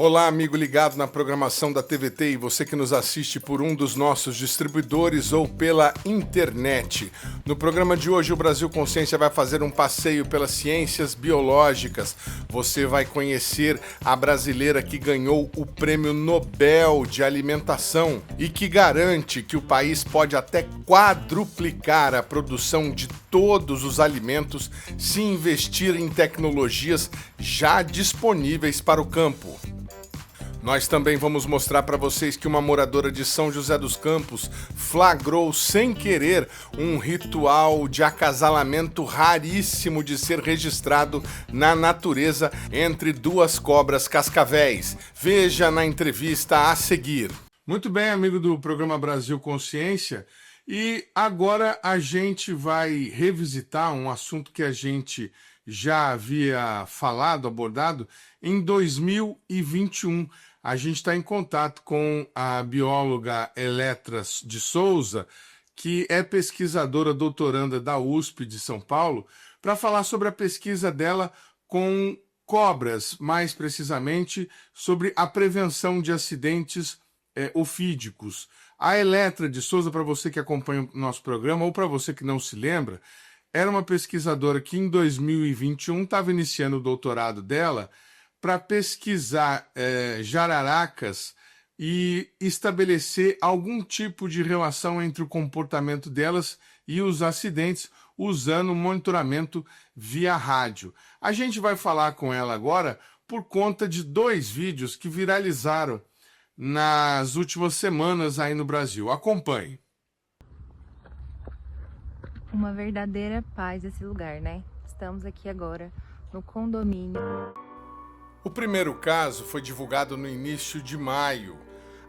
Olá, amigo ligado na programação da TVT e você que nos assiste por um dos nossos distribuidores ou pela internet. No programa de hoje, o Brasil Consciência vai fazer um passeio pelas ciências biológicas. Você vai conhecer a brasileira que ganhou o Prêmio Nobel de Alimentação e que garante que o país pode até quadruplicar a produção de todos os alimentos se investir em tecnologias já disponíveis para o campo. Nós também vamos mostrar para vocês que uma moradora de São José dos Campos flagrou sem querer um ritual de acasalamento raríssimo de ser registrado na natureza entre duas cobras cascavéis. Veja na entrevista a seguir. Muito bem, amigo do programa Brasil Consciência. E agora a gente vai revisitar um assunto que a gente já havia falado, abordado em 2021. A gente está em contato com a bióloga Eletra de Souza, que é pesquisadora doutoranda da USP de São Paulo, para falar sobre a pesquisa dela com cobras, mais precisamente sobre a prevenção de acidentes ofídicos. A Eletra de Souza, para você que acompanha o nosso programa ou para você que não se lembra, era uma pesquisadora que em 2021 estava iniciando o doutorado dela para pesquisar jararacas e estabelecer algum tipo de relação entre o comportamento delas e os acidentes usando monitoramento via rádio. A gente vai falar com ela agora por conta de 2 vídeos que viralizaram nas últimas semanas aí no Brasil. Acompanhe. Uma verdadeira paz esse lugar, né? Estamos aqui agora no condomínio. O primeiro caso foi divulgado no início de maio.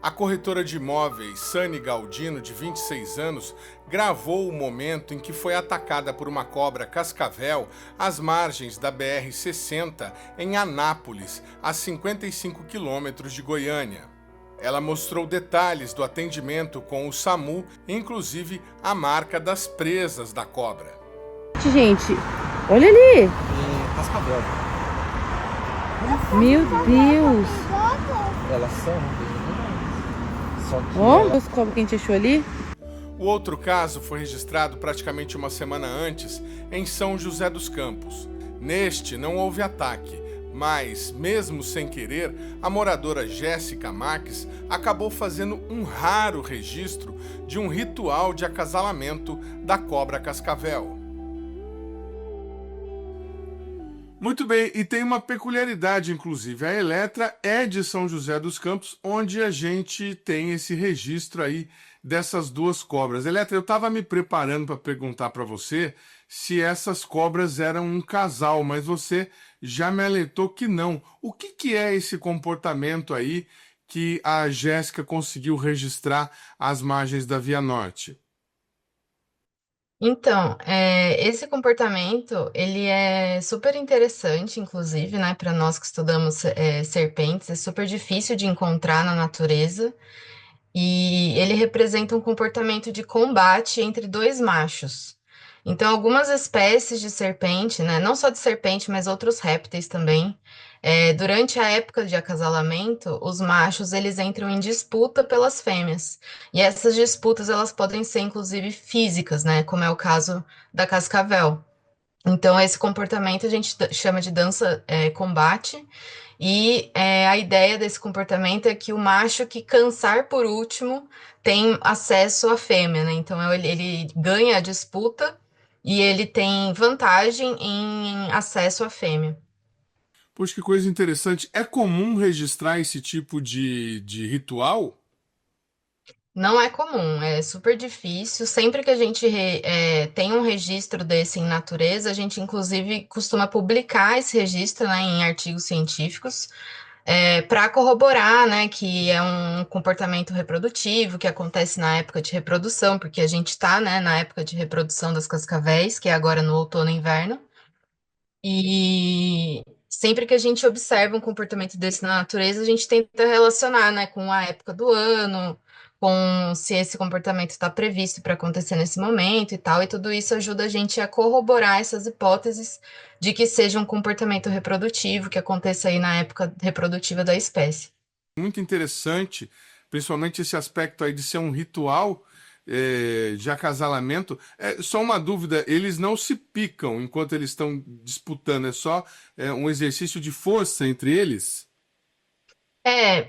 A corretora de imóveis Sani Galdino, de 26 anos, gravou o momento em que foi atacada por uma cobra cascavel às margens da BR-60 em Anápolis, a 55 quilômetros de Goiânia. Ela mostrou detalhes do atendimento com o SAMU, inclusive a marca das presas da cobra. Gente, olha ali! Cascavel. Meu Deus! Elas são só que Ó, os cobras que a gente achou ali. O outro caso foi registrado praticamente uma semana antes em São José dos Campos. Neste não houve ataque, mas, mesmo sem querer, a moradora Jéssica Marques acabou fazendo um raro registro de um ritual de acasalamento da cobra cascavel. Muito bem, e tem uma peculiaridade, inclusive. A Eletra é de São José dos Campos, onde a gente tem esse registro aí dessas 2 cobras. Eletra, eu estava me preparando para perguntar para você se essas cobras eram um casal, mas você já me alertou que não. O que é esse comportamento aí que a Jéssica conseguiu registrar às margens da Via Norte? Então, esse comportamento, ele é super interessante, inclusive, né, para nós que estudamos serpentes, é super difícil de encontrar na natureza, e ele representa um comportamento de combate entre 2 machos. Então, algumas espécies de serpente, né, não só de serpente, mas outros répteis também, durante a época de acasalamento, os machos eles entram em disputa pelas fêmeas. E essas disputas elas podem ser inclusive físicas, né, como é o caso da cascavel. Então, esse comportamento a gente chama de dança combate, e a ideia desse comportamento é que o macho que cansar por último tem acesso à fêmea, né? Então, ele ganha a disputa e ele tem vantagem em acesso à fêmea. Poxa, que coisa interessante. É comum registrar esse tipo de ritual? Não é comum, é super difícil. Sempre que a gente tem um registro desse em natureza, a gente inclusive costuma publicar esse registro, né, em artigos científicos, para corroborar, né, que é um comportamento reprodutivo que acontece na época de reprodução, porque a gente está, né, na época de reprodução das cascavéis, que é agora no outono e inverno. E sempre que a gente observa um comportamento desse na natureza, a gente tenta relacionar, né, com a época do ano, com se esse comportamento está previsto para acontecer nesse momento e tal, e tudo isso ajuda a gente a corroborar essas hipóteses de que seja um comportamento reprodutivo, que aconteça aí na época reprodutiva da espécie. Muito interessante, principalmente esse aspecto aí de ser um ritual de acasalamento. Só uma dúvida, eles não se picam enquanto eles estão disputando, é só um exercício de força entre eles?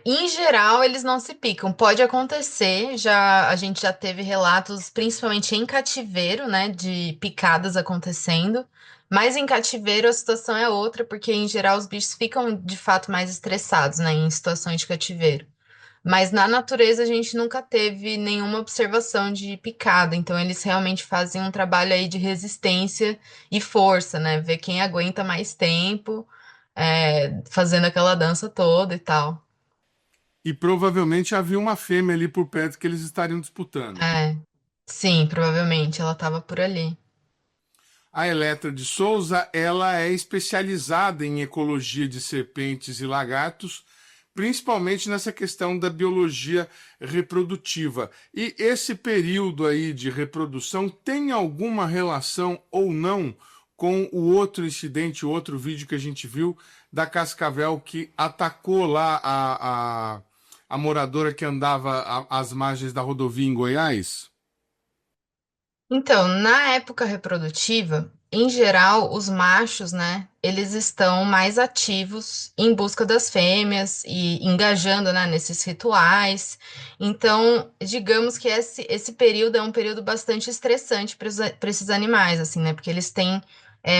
Em geral, eles não se picam. Pode acontecer, já a gente já teve relatos, principalmente em cativeiro, né, de picadas acontecendo. Mas em cativeiro a situação é outra, porque em geral os bichos ficam de fato mais estressados, né, em situações de cativeiro. Mas na natureza a gente nunca teve nenhuma observação de picada, então eles realmente fazem um trabalho aí de resistência e força, né? Ver quem aguenta mais tempo, fazendo aquela dança toda e tal. E provavelmente havia uma fêmea ali por perto que eles estariam disputando. É, sim, provavelmente ela estava por ali. A Eletra de Souza, ela é especializada em ecologia de serpentes e lagartos, principalmente nessa questão da biologia reprodutiva. E esse período aí de reprodução tem alguma relação ou não com o outro incidente, o outro vídeo que a gente viu da cascavel que atacou lá a moradora que andava às margens da rodovia em Goiás? Então, na época reprodutiva, em geral, os machos, né, eles estão mais ativos em busca das fêmeas e engajando, né, nesses rituais. Então, digamos que esse período é um período bastante estressante para esses animais, assim, né, porque eles têm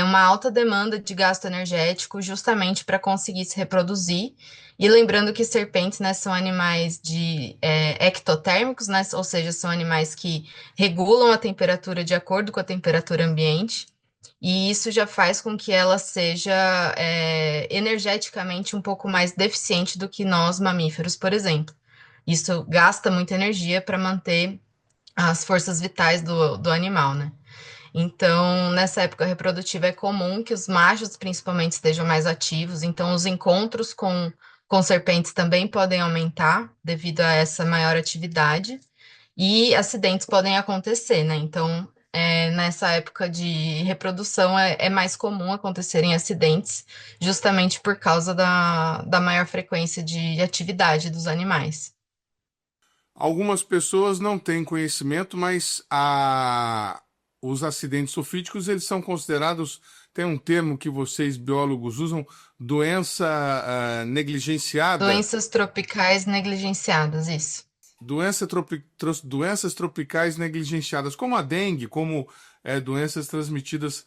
uma alta demanda de gasto energético justamente para conseguir se reproduzir. E lembrando que serpentes, né, são animais ectotérmicos, né, ou seja, são animais que regulam a temperatura de acordo com a temperatura ambiente, e isso já faz com que ela seja energeticamente um pouco mais deficiente do que nós, mamíferos, por exemplo. Isso gasta muita energia para manter as forças vitais do animal, né? Então, nessa época reprodutiva é comum que os machos, principalmente, estejam mais ativos, então os encontros com serpentes também podem aumentar devido a essa maior atividade. E acidentes podem acontecer, né? Então, nessa época de reprodução, é mais comum acontecerem acidentes, justamente por causa da maior frequência de atividade dos animais. Algumas pessoas não têm conhecimento, mas os acidentes sofídicos eles são considerados, tem um termo que vocês biólogos usam, doença negligenciada, Doenças tropicais negligenciadas, isso. doenças tropicais negligenciadas, como a dengue, como doenças transmitidas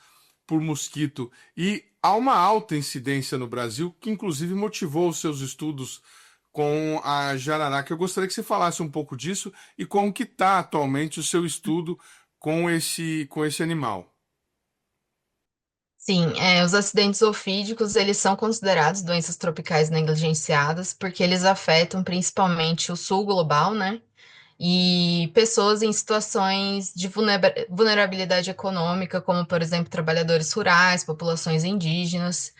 por mosquito. E há uma alta incidência no Brasil, que inclusive motivou os seus estudos com a jararaca. Eu gostaria que você falasse um pouco disso e como que está atualmente o seu estudo com esse animal. Sim, os acidentes ofídicos, eles são considerados doenças tropicais negligenciadas, porque eles afetam principalmente o sul global, né? E pessoas em situações de vulnerabilidade econômica, como, por exemplo, trabalhadores rurais, populações indígenas.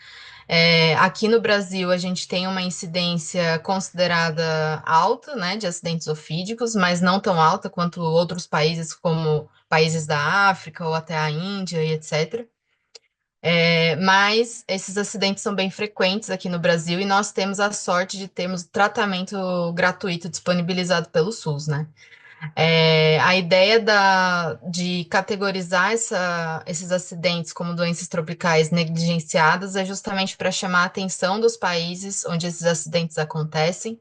Aqui no Brasil, a gente tem uma incidência considerada alta, né, de acidentes ofídicos, mas não tão alta quanto outros países, como países da África ou até a Índia e etc. Mas esses acidentes são bem frequentes aqui no Brasil e nós temos a sorte de termos tratamento gratuito disponibilizado pelo SUS, né? A ideia de categorizar esses acidentes como doenças tropicais negligenciadas é justamente para chamar a atenção dos países onde esses acidentes acontecem,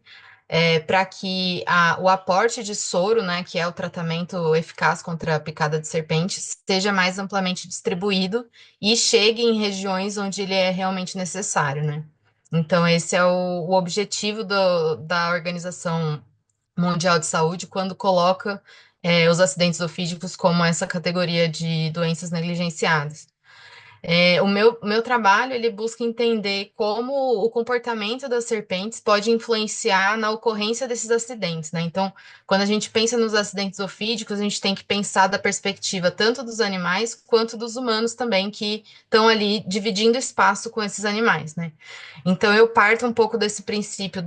para que o aporte de soro, né, que é o tratamento eficaz contra a picada de serpentes, seja mais amplamente distribuído e chegue em regiões onde ele é realmente necessário, né? Então, esse é o objetivo da Organização Mundial de Saúde quando coloca os acidentes ofídicos como essa categoria de doenças negligenciadas. O meu trabalho ele busca entender como o comportamento das serpentes pode influenciar na ocorrência desses acidentes, né? Então, quando a gente pensa nos acidentes ofídicos, a gente tem que pensar da perspectiva tanto dos animais quanto dos humanos também, que estão ali dividindo espaço com esses animais, né? Então, eu parto um pouco desse princípio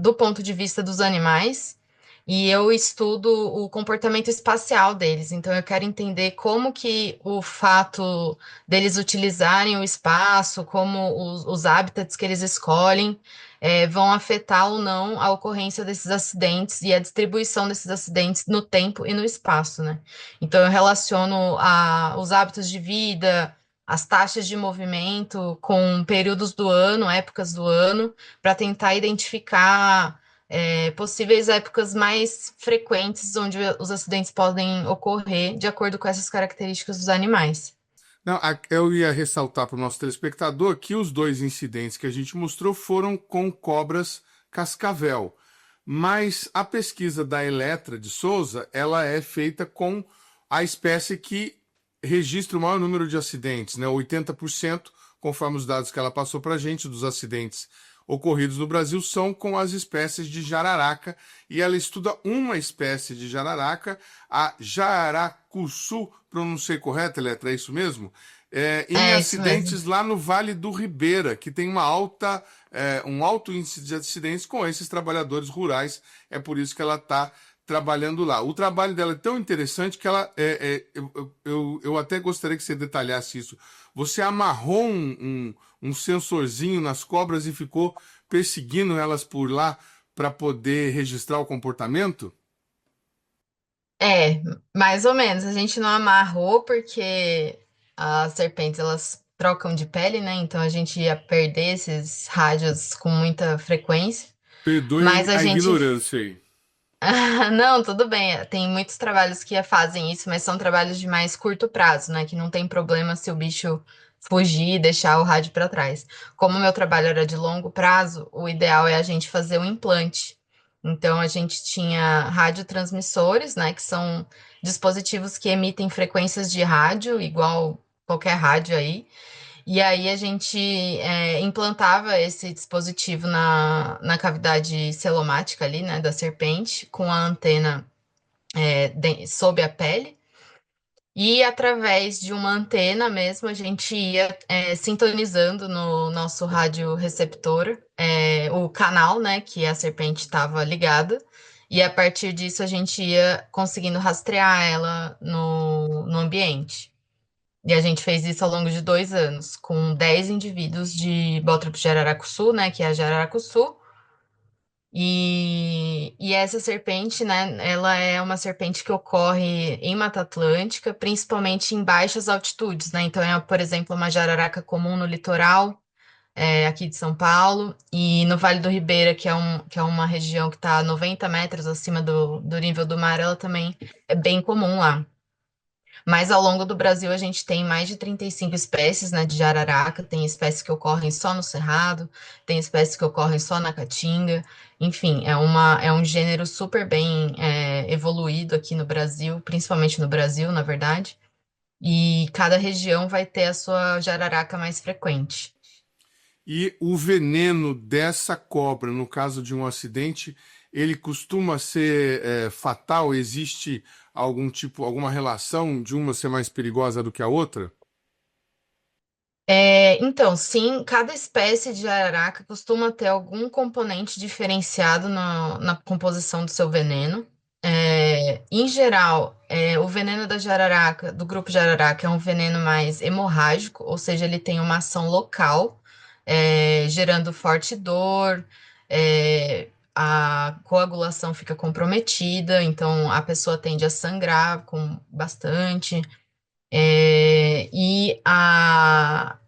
do ponto de vista dos animais. e eu estudo o comportamento espacial deles. Então, eu quero entender como que o fato deles utilizarem o espaço, como os hábitats que eles escolhem, vão afetar ou não a ocorrência desses acidentes e a distribuição desses acidentes no tempo e no espaço, né? Então, eu relaciono os hábitos de vida, as taxas de movimento com períodos do ano, épocas do ano, para tentar identificar possíveis épocas mais frequentes onde os acidentes podem ocorrer de acordo com essas características dos animais. Não, eu ia ressaltar para o nosso telespectador que os dois incidentes que a gente mostrou foram com cobras cascavel. Mas a pesquisa da Eletra de Souza, ela é feita com a espécie que registra o maior número de acidentes, né? 80%, conforme os dados que ela passou para a gente, dos acidentes ocorridos no Brasil são com as espécies de jararaca, e ela estuda uma espécie de jararaca, a jaracuçu, pronunciei correto, Eletra, é isso mesmo? Em É isso mesmo. acidentes lá no Vale do Ribeira, que tem um alto índice de acidentes com esses trabalhadores rurais, é por isso que ela está trabalhando lá. O trabalho dela é tão interessante que eu até gostaria que você detalhasse isso. Você amarrou um sensorzinho nas cobras e ficou perseguindo elas por lá para poder registrar o comportamento? É, mais ou menos. A gente não amarrou porque as serpentes elas trocam de pele, né? Então a gente ia perder esses rádios com muita frequência. Mas Perdoe a a gente ignorância aí. Não, tudo bem. Tem muitos trabalhos que fazem isso, mas são trabalhos de mais curto prazo, né? Que não tem problema se o bicho fugir e deixar o rádio para trás. Como o meu trabalho era de longo prazo, o ideal é a gente fazer um implante. Então, a gente tinha radiotransmissores, né? Que são dispositivos que emitem frequências de rádio, igual qualquer rádio aí. E aí a gente implantava esse dispositivo na cavidade celomática ali, né, da serpente, com a antena sob a pele. E através de uma antena mesmo, a gente ia sintonizando no nosso radioreceptor o canal, né, que a serpente estava ligada. E a partir disso a gente ia conseguindo rastrear ela no ambiente. E a gente fez isso ao longo de 2 anos, com 10 indivíduos de Botrop jararacuçu, né, que é a jararacuçu. E essa serpente, né, ela é uma serpente que ocorre em Mata Atlântica, principalmente em baixas altitudes, né? Então é, por exemplo, uma jararaca comum no litoral, aqui de São Paulo, e no Vale do Ribeira, que é uma região que está a 90 metros acima do nível do mar, ela também é bem comum lá. Mas ao longo do Brasil a gente tem mais de 35 espécies, né, de jararaca, tem espécies que ocorrem só no Cerrado, tem espécies que ocorrem só na Caatinga, enfim, é um gênero super bem evoluído aqui no Brasil, principalmente no Brasil, na verdade, e cada região vai ter a sua jararaca mais frequente. E o veneno dessa cobra, no caso de um acidente, ele costuma ser fatal? Existe alguma relação de uma ser mais perigosa do que a outra? Então, sim, cada espécie de jararaca costuma ter algum componente diferenciado na composição do seu veneno. Em geral, o veneno da jararaca, do grupo jararaca, é um veneno mais hemorrágico, ou seja, ele tem uma ação local, gerando forte dor, a coagulação fica comprometida, então a pessoa tende a sangrar com bastante.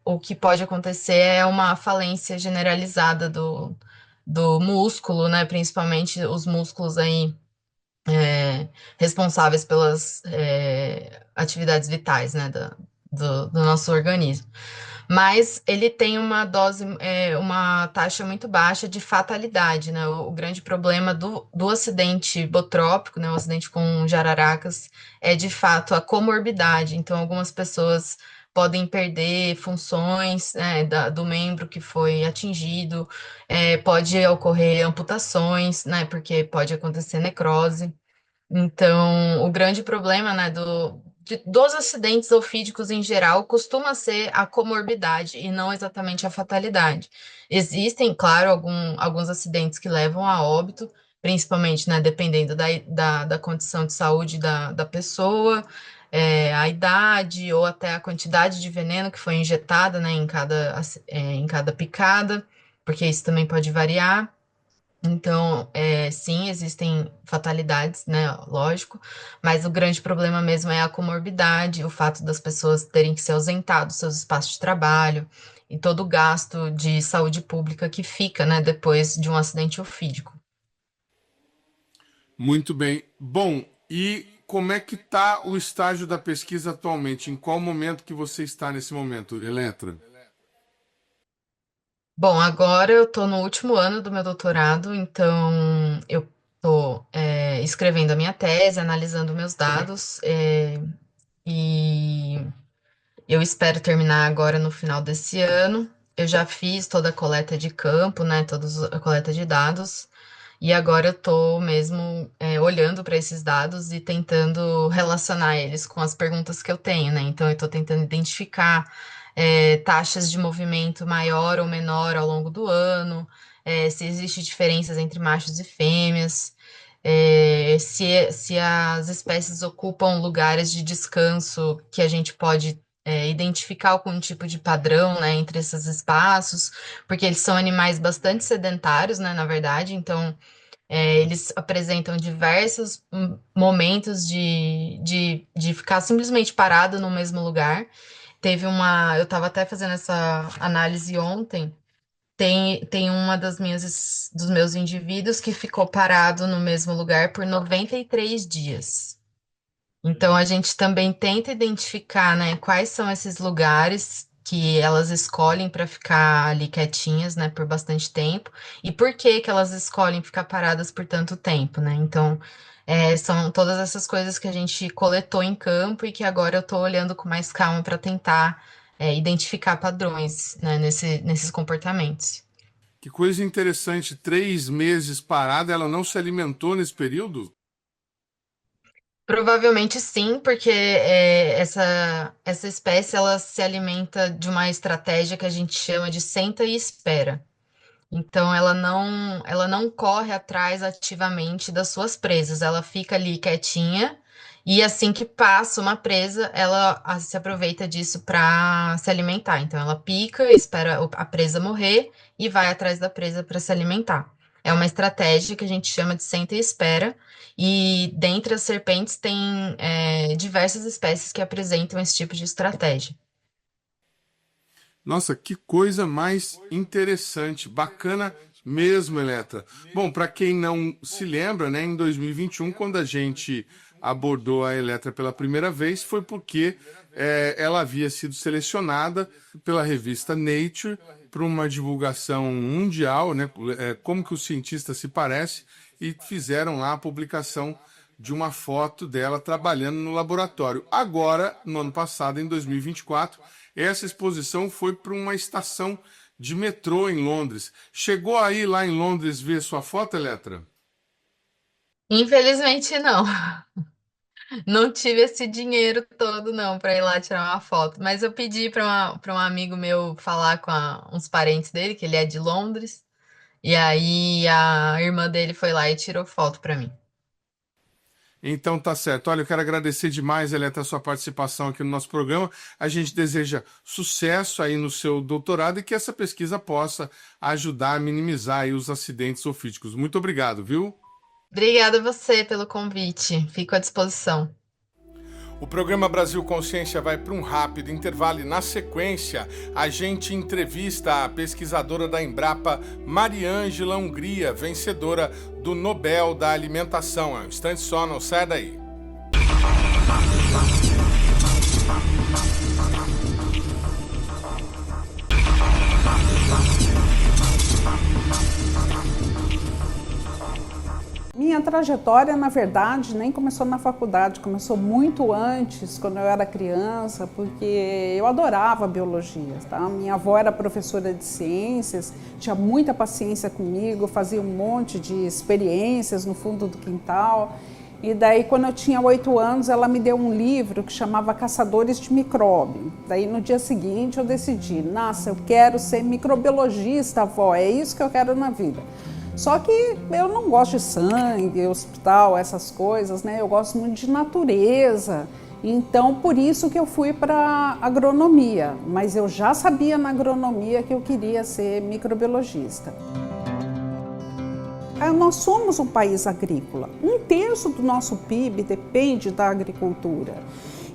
O que pode acontecer é uma falência generalizada do músculo, né? Principalmente os músculos aí responsáveis pelas atividades vitais, né? Do nosso organismo. Mas ele tem uma dose, uma taxa muito baixa de fatalidade, né? O grande problema do acidente botrópico, né? O acidente com jararacas, é de fato a comorbidade. Então, algumas pessoas podem perder funções, né, do membro que foi atingido, pode ocorrer amputações, né? Porque pode acontecer necrose. Então, o grande problema, né, dos acidentes ofídicos em geral costuma ser a comorbidade e não exatamente a fatalidade. Existem, claro, alguns acidentes que levam a óbito, principalmente, né, dependendo da condição de saúde da pessoa, a idade ou até a quantidade de veneno que foi injetada, né, em cada picada, porque isso também pode variar. Então, sim, existem fatalidades, né? Lógico, mas o grande problema mesmo é a comorbidade, o fato das pessoas terem que se ausentar dos seus espaços de trabalho e todo o gasto de saúde pública que fica, né, depois de um acidente ofídico. Muito bem. Bom, e como é que está o estágio da pesquisa atualmente? Em qual momento que você está nesse momento, Eletra? Bom, agora eu estou no último ano do meu doutorado, então eu estou escrevendo a minha tese, analisando meus dados, e eu espero terminar agora no final desse ano. Eu já fiz toda a coleta de campo, né, toda a coleta de dados, e agora eu estou mesmo olhando para esses dados e tentando relacionar eles com as perguntas que eu tenho, né? Então eu estou tentando identificar taxas de movimento maior ou menor ao longo do ano, se existem diferenças entre machos e fêmeas, se as espécies ocupam lugares de descanso que a gente pode identificar algum tipo de padrão, né, entre esses espaços, porque eles são animais bastante sedentários, né, na verdade, então eles apresentam diversos momentos de ficar simplesmente parado no mesmo lugar. Eu estava até fazendo essa análise ontem. Tem uma dos meus indivíduos que ficou parado no mesmo lugar por 93 dias. Então, a gente também tenta identificar, né, quais são esses lugares que elas escolhem para ficar ali quietinhas, né, por bastante tempo, e por que que elas escolhem ficar paradas por tanto tempo, né? Então, são todas essas coisas que a gente coletou em campo e que agora eu estou olhando com mais calma para tentar identificar padrões, né, nesses comportamentos. Que coisa interessante, 3 meses parada, ela não se alimentou nesse período? Provavelmente sim, porque essa espécie ela se alimenta de uma estratégia que a gente chama de senta e espera. Então ela não corre atrás ativamente das suas presas, ela fica ali quietinha e assim que passa uma presa, ela se aproveita disso para se alimentar. Então ela pica, espera a presa morrer e vai atrás da presa para se alimentar. É uma estratégia que a gente chama de senta e espera, e dentre as serpentes tem diversas espécies que apresentam esse tipo de estratégia. Nossa, que coisa mais interessante, bacana mesmo, Eletra. Bom, para quem não se lembra, né, em 2021, quando a gente abordou a Eletra pela primeira vez, foi porque ela havia sido selecionada pela revista Nature para uma divulgação mundial, né, como que o cientista se parece, e fizeram lá a publicação de uma foto dela trabalhando no laboratório. Agora, no ano passado, em 2024, essa exposição foi para uma estação de metrô em Londres. Chegou aí lá em Londres ver sua foto, Eletra? Infelizmente não. Não tive esse dinheiro todo, não, para ir lá tirar uma foto. Mas eu pedi para um amigo meu falar com uns parentes dele, que ele é de Londres. E aí a irmã dele foi lá e tirou foto para mim. Então tá certo. Olha, eu quero agradecer demais, Eletra, a sua participação aqui no nosso programa. A gente deseja sucesso aí no seu doutorado e que essa pesquisa possa ajudar a minimizar aí os acidentes ofídicos. Muito obrigado, viu? Obrigada a você pelo convite. Fico à disposição. O programa Brasil Consciência vai para um rápido intervalo e, na sequência, a gente entrevista a pesquisadora da Embrapa, Mariângela Hungria, vencedora do Nobel da Alimentação. É um instante só, não sai daí. Minha trajetória, na verdade, nem começou na faculdade, começou muito antes, quando eu era criança, porque eu adorava biologia, tá? Minha avó era professora de ciências, tinha muita paciência comigo, fazia um monte de experiências no fundo do quintal. E daí, quando eu tinha 8 anos, ela me deu um livro que chamava Caçadores de Micróbio. Daí, no dia seguinte, eu decidi, nossa, eu quero ser microbiologista, avó, é isso que eu quero na vida. Só que eu não gosto de sangue, hospital, essas coisas, né? Eu gosto muito de natureza. Então, por isso que eu fui para agronomia. Mas eu já sabia na agronomia que eu queria ser microbiologista. Nós somos um país agrícola. 1/3 do nosso PIB depende da agricultura.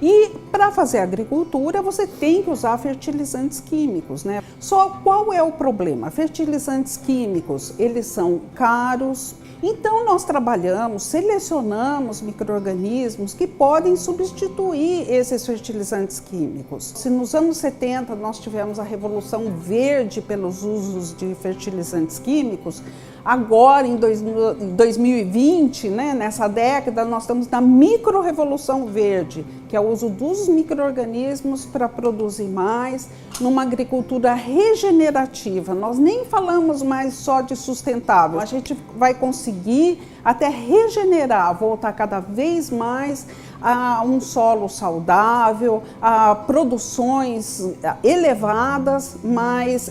E para fazer agricultura, você tem que usar fertilizantes químicos, né? Só qual é o problema? Fertilizantes químicos, eles são caros. Então nós trabalhamos, selecionamos micro-organismos que podem substituir esses fertilizantes químicos. Se nos anos 70 nós tivemos a Revolução Verde pelos usos de fertilizantes químicos, agora em 2020, né, nessa década, nós estamos na micro-revolução verde, que é o uso dos micro-organismos para produzir mais, numa agricultura regenerativa. Nós nem falamos mais só de sustentável, a gente vai conseguir até regenerar, voltar cada vez mais a um solo saudável, a produções elevadas, mas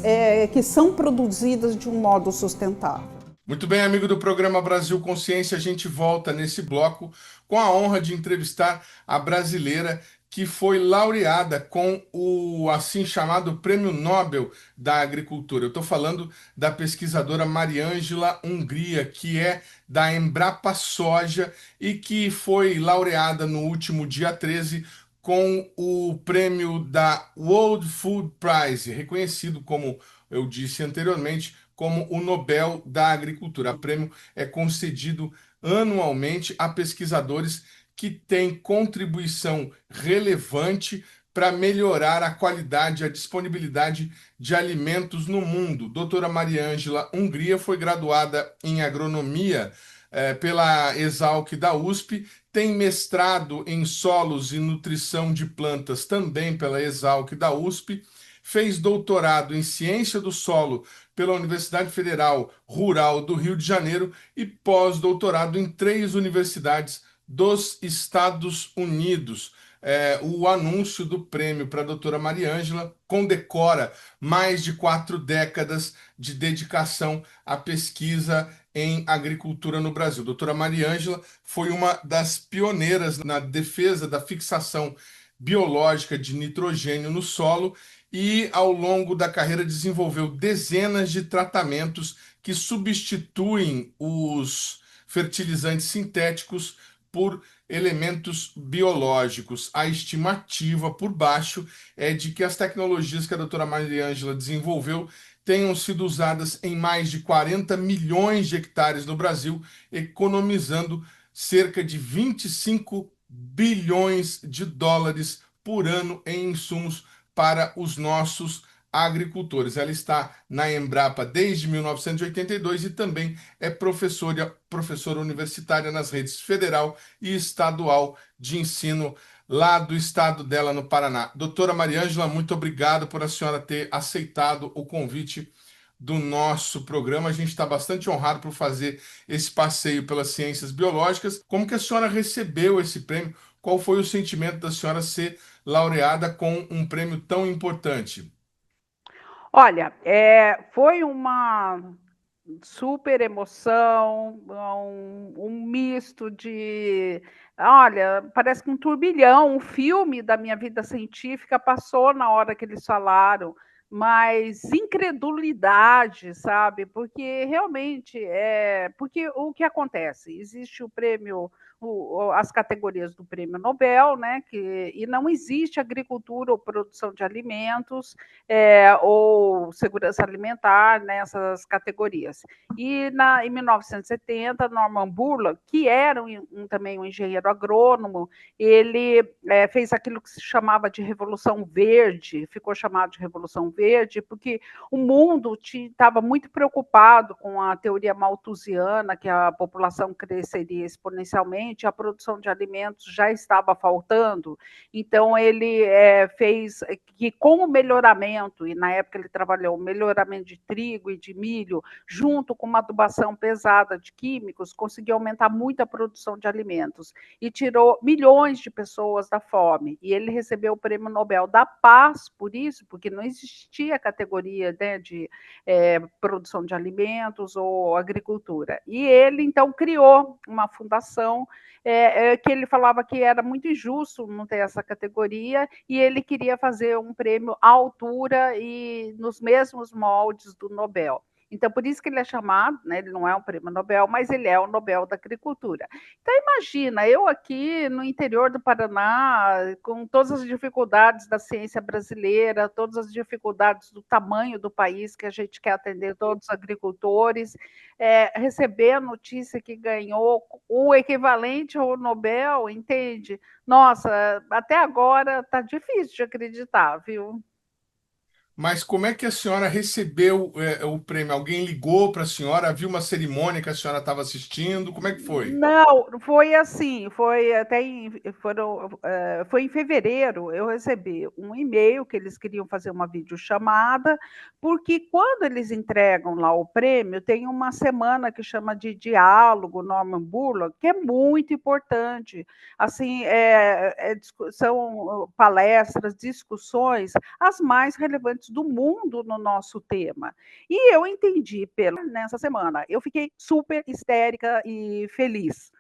que são produzidas de um modo sustentável. Muito bem, amigo do programa Brasil Consciência, a gente volta nesse bloco com a honra de entrevistar a brasileira que foi laureada com o assim chamado Prêmio Nobel da Agricultura. Eu estou falando da pesquisadora Mariângela Hungria, que é da Embrapa Soja e que foi laureada no último dia 13 com o prêmio da World Food Prize, reconhecido, como eu disse anteriormente, como o Nobel da Agricultura. O prêmio é concedido anualmente a pesquisadores que têm contribuição relevante para melhorar a qualidade e a disponibilidade de alimentos no mundo. Doutora Mariângela Hungria foi graduada em agronomia pela Exalc da USP, tem mestrado em solos e nutrição de plantas também pela Exalc da USP, fez doutorado em ciência do solo pela Universidade Federal Rural do Rio de Janeiro e pós-doutorado em 3 universidades dos Estados Unidos. O anúncio do prêmio para a doutora Mariângela condecora mais de 4 décadas de dedicação à pesquisa em agricultura no Brasil. A doutora Mariângela foi uma das pioneiras na defesa da fixação biológica de nitrogênio no solo e, ao longo da carreira, desenvolveu dezenas de tratamentos que substituem os fertilizantes sintéticos por elementos biológicos. A estimativa por baixo é de que as tecnologias que a doutora Mariângela desenvolveu tenham sido usadas em mais de 40 milhões de hectares no Brasil, economizando cerca de 25 bilhões de dólares por ano em insumos para os nossos agricultores. Ela está na Embrapa desde 1982 e também é professora universitária nas redes federal e estadual de ensino lá do estado dela, no Paraná. Doutora Mariângela, muito obrigado por a senhora ter aceitado o convite do nosso programa. A gente está bastante honrado por fazer esse passeio pelas ciências biológicas. Como que a senhora recebeu esse prêmio? Qual foi o sentimento da senhora ser laureada com um prêmio tão importante? Olha, foi uma super emoção, um misto de... Olha, parece que um turbilhão, um filme da minha vida científica passou na hora que eles falaram, mas incredulidade, sabe? Porque realmente porque o que acontece? Existe o prêmio, as categorias do prêmio Nobel, né? E não existe agricultura ou produção de alimentos ou segurança alimentar nessas categorias. E em 1970, Norman Borlaug, que era também um engenheiro agrônomo, ele fez aquilo que se chamava de Revolução Verde, ficou chamado de Revolução Verde, porque o mundo estava muito preocupado com a teoria malthusiana, que a população cresceria exponencialmente, realmente a produção de alimentos já estava faltando. Então, ele fez que, com o melhoramento, e na época ele trabalhou o melhoramento de trigo e de milho, junto com uma adubação pesada de químicos, conseguiu aumentar muito a produção de alimentos e tirou milhões de pessoas da fome. E ele recebeu o Prêmio Nobel da Paz por isso, porque não existia categoria, né, de produção de alimentos ou agricultura. E ele, então, criou uma fundação que ele falava que era muito injusto não ter essa categoria, e ele queria fazer um prêmio à altura e nos mesmos moldes do Nobel. Então, por isso que ele é chamado, né, ele não é um prêmio Nobel, mas ele é o Nobel da Agricultura. Então, imagina, eu aqui no interior do Paraná, com todas as dificuldades da ciência brasileira, todas as dificuldades do tamanho do país, que a gente quer atender todos os agricultores, receber a notícia que ganhou o equivalente ao Nobel, entende? Nossa, até agora está difícil de acreditar, viu? Mas como é que a senhora recebeu o prêmio? Alguém ligou para a senhora? Viu uma cerimônia que a senhora estava assistindo? Como é que foi? Não, foi assim, foi em fevereiro, eu recebi um e-mail que eles queriam fazer uma videochamada, porque quando eles entregam lá o prêmio, tem uma semana que chama de diálogo Norman Borlaug, que é muito importante. Assim, são palestras, discussões, as mais relevantes do mundo no nosso tema. E eu entendi nessa semana, eu fiquei super histérica e feliz.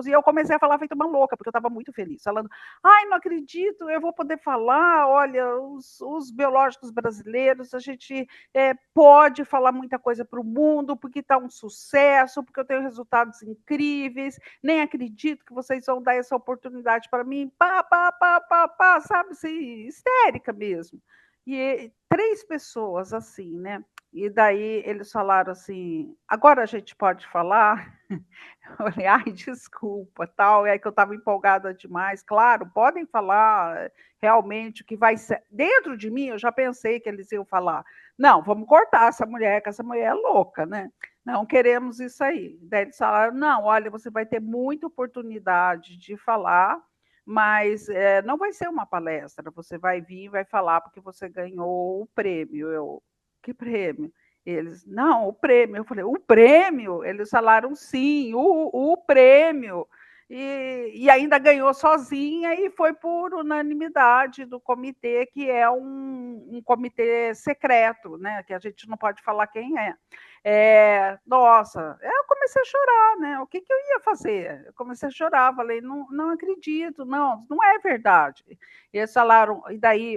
E eu comecei a falar feito uma louca, porque eu estava muito feliz, falando, ai, não acredito, eu vou poder falar, olha, os biológicos brasileiros, a gente pode falar muita coisa para o mundo, porque está um sucesso, porque eu tenho resultados incríveis, nem acredito que vocês vão dar essa oportunidade para mim, sabe, assim, histérica mesmo. E 3 pessoas assim, né? E daí eles falaram assim, agora a gente pode falar? Eu falei, ai, desculpa, tal. E aí que eu estava empolgada demais. Claro, podem falar realmente o que vai ser. Dentro de mim, eu já pensei que eles iam falar, não, vamos cortar essa mulher, que essa mulher é louca, né? Não queremos isso aí. Daí eles falaram, não, olha, você vai ter muita oportunidade de falar, mas não vai ser uma palestra, você vai vir e vai falar porque você ganhou o prêmio. Eu, que prêmio? Eles, não, o prêmio. Eu falei, o prêmio? Eles falaram, sim, o prêmio. E ainda ganhou sozinha e foi por unanimidade do comitê, que é um comitê secreto, né? Que a gente não pode falar quem é. Nossa, eu comecei a chorar, né? O que eu ia fazer? Eu comecei a chorar, falei, não acredito, não é verdade. E eles falaram, e daí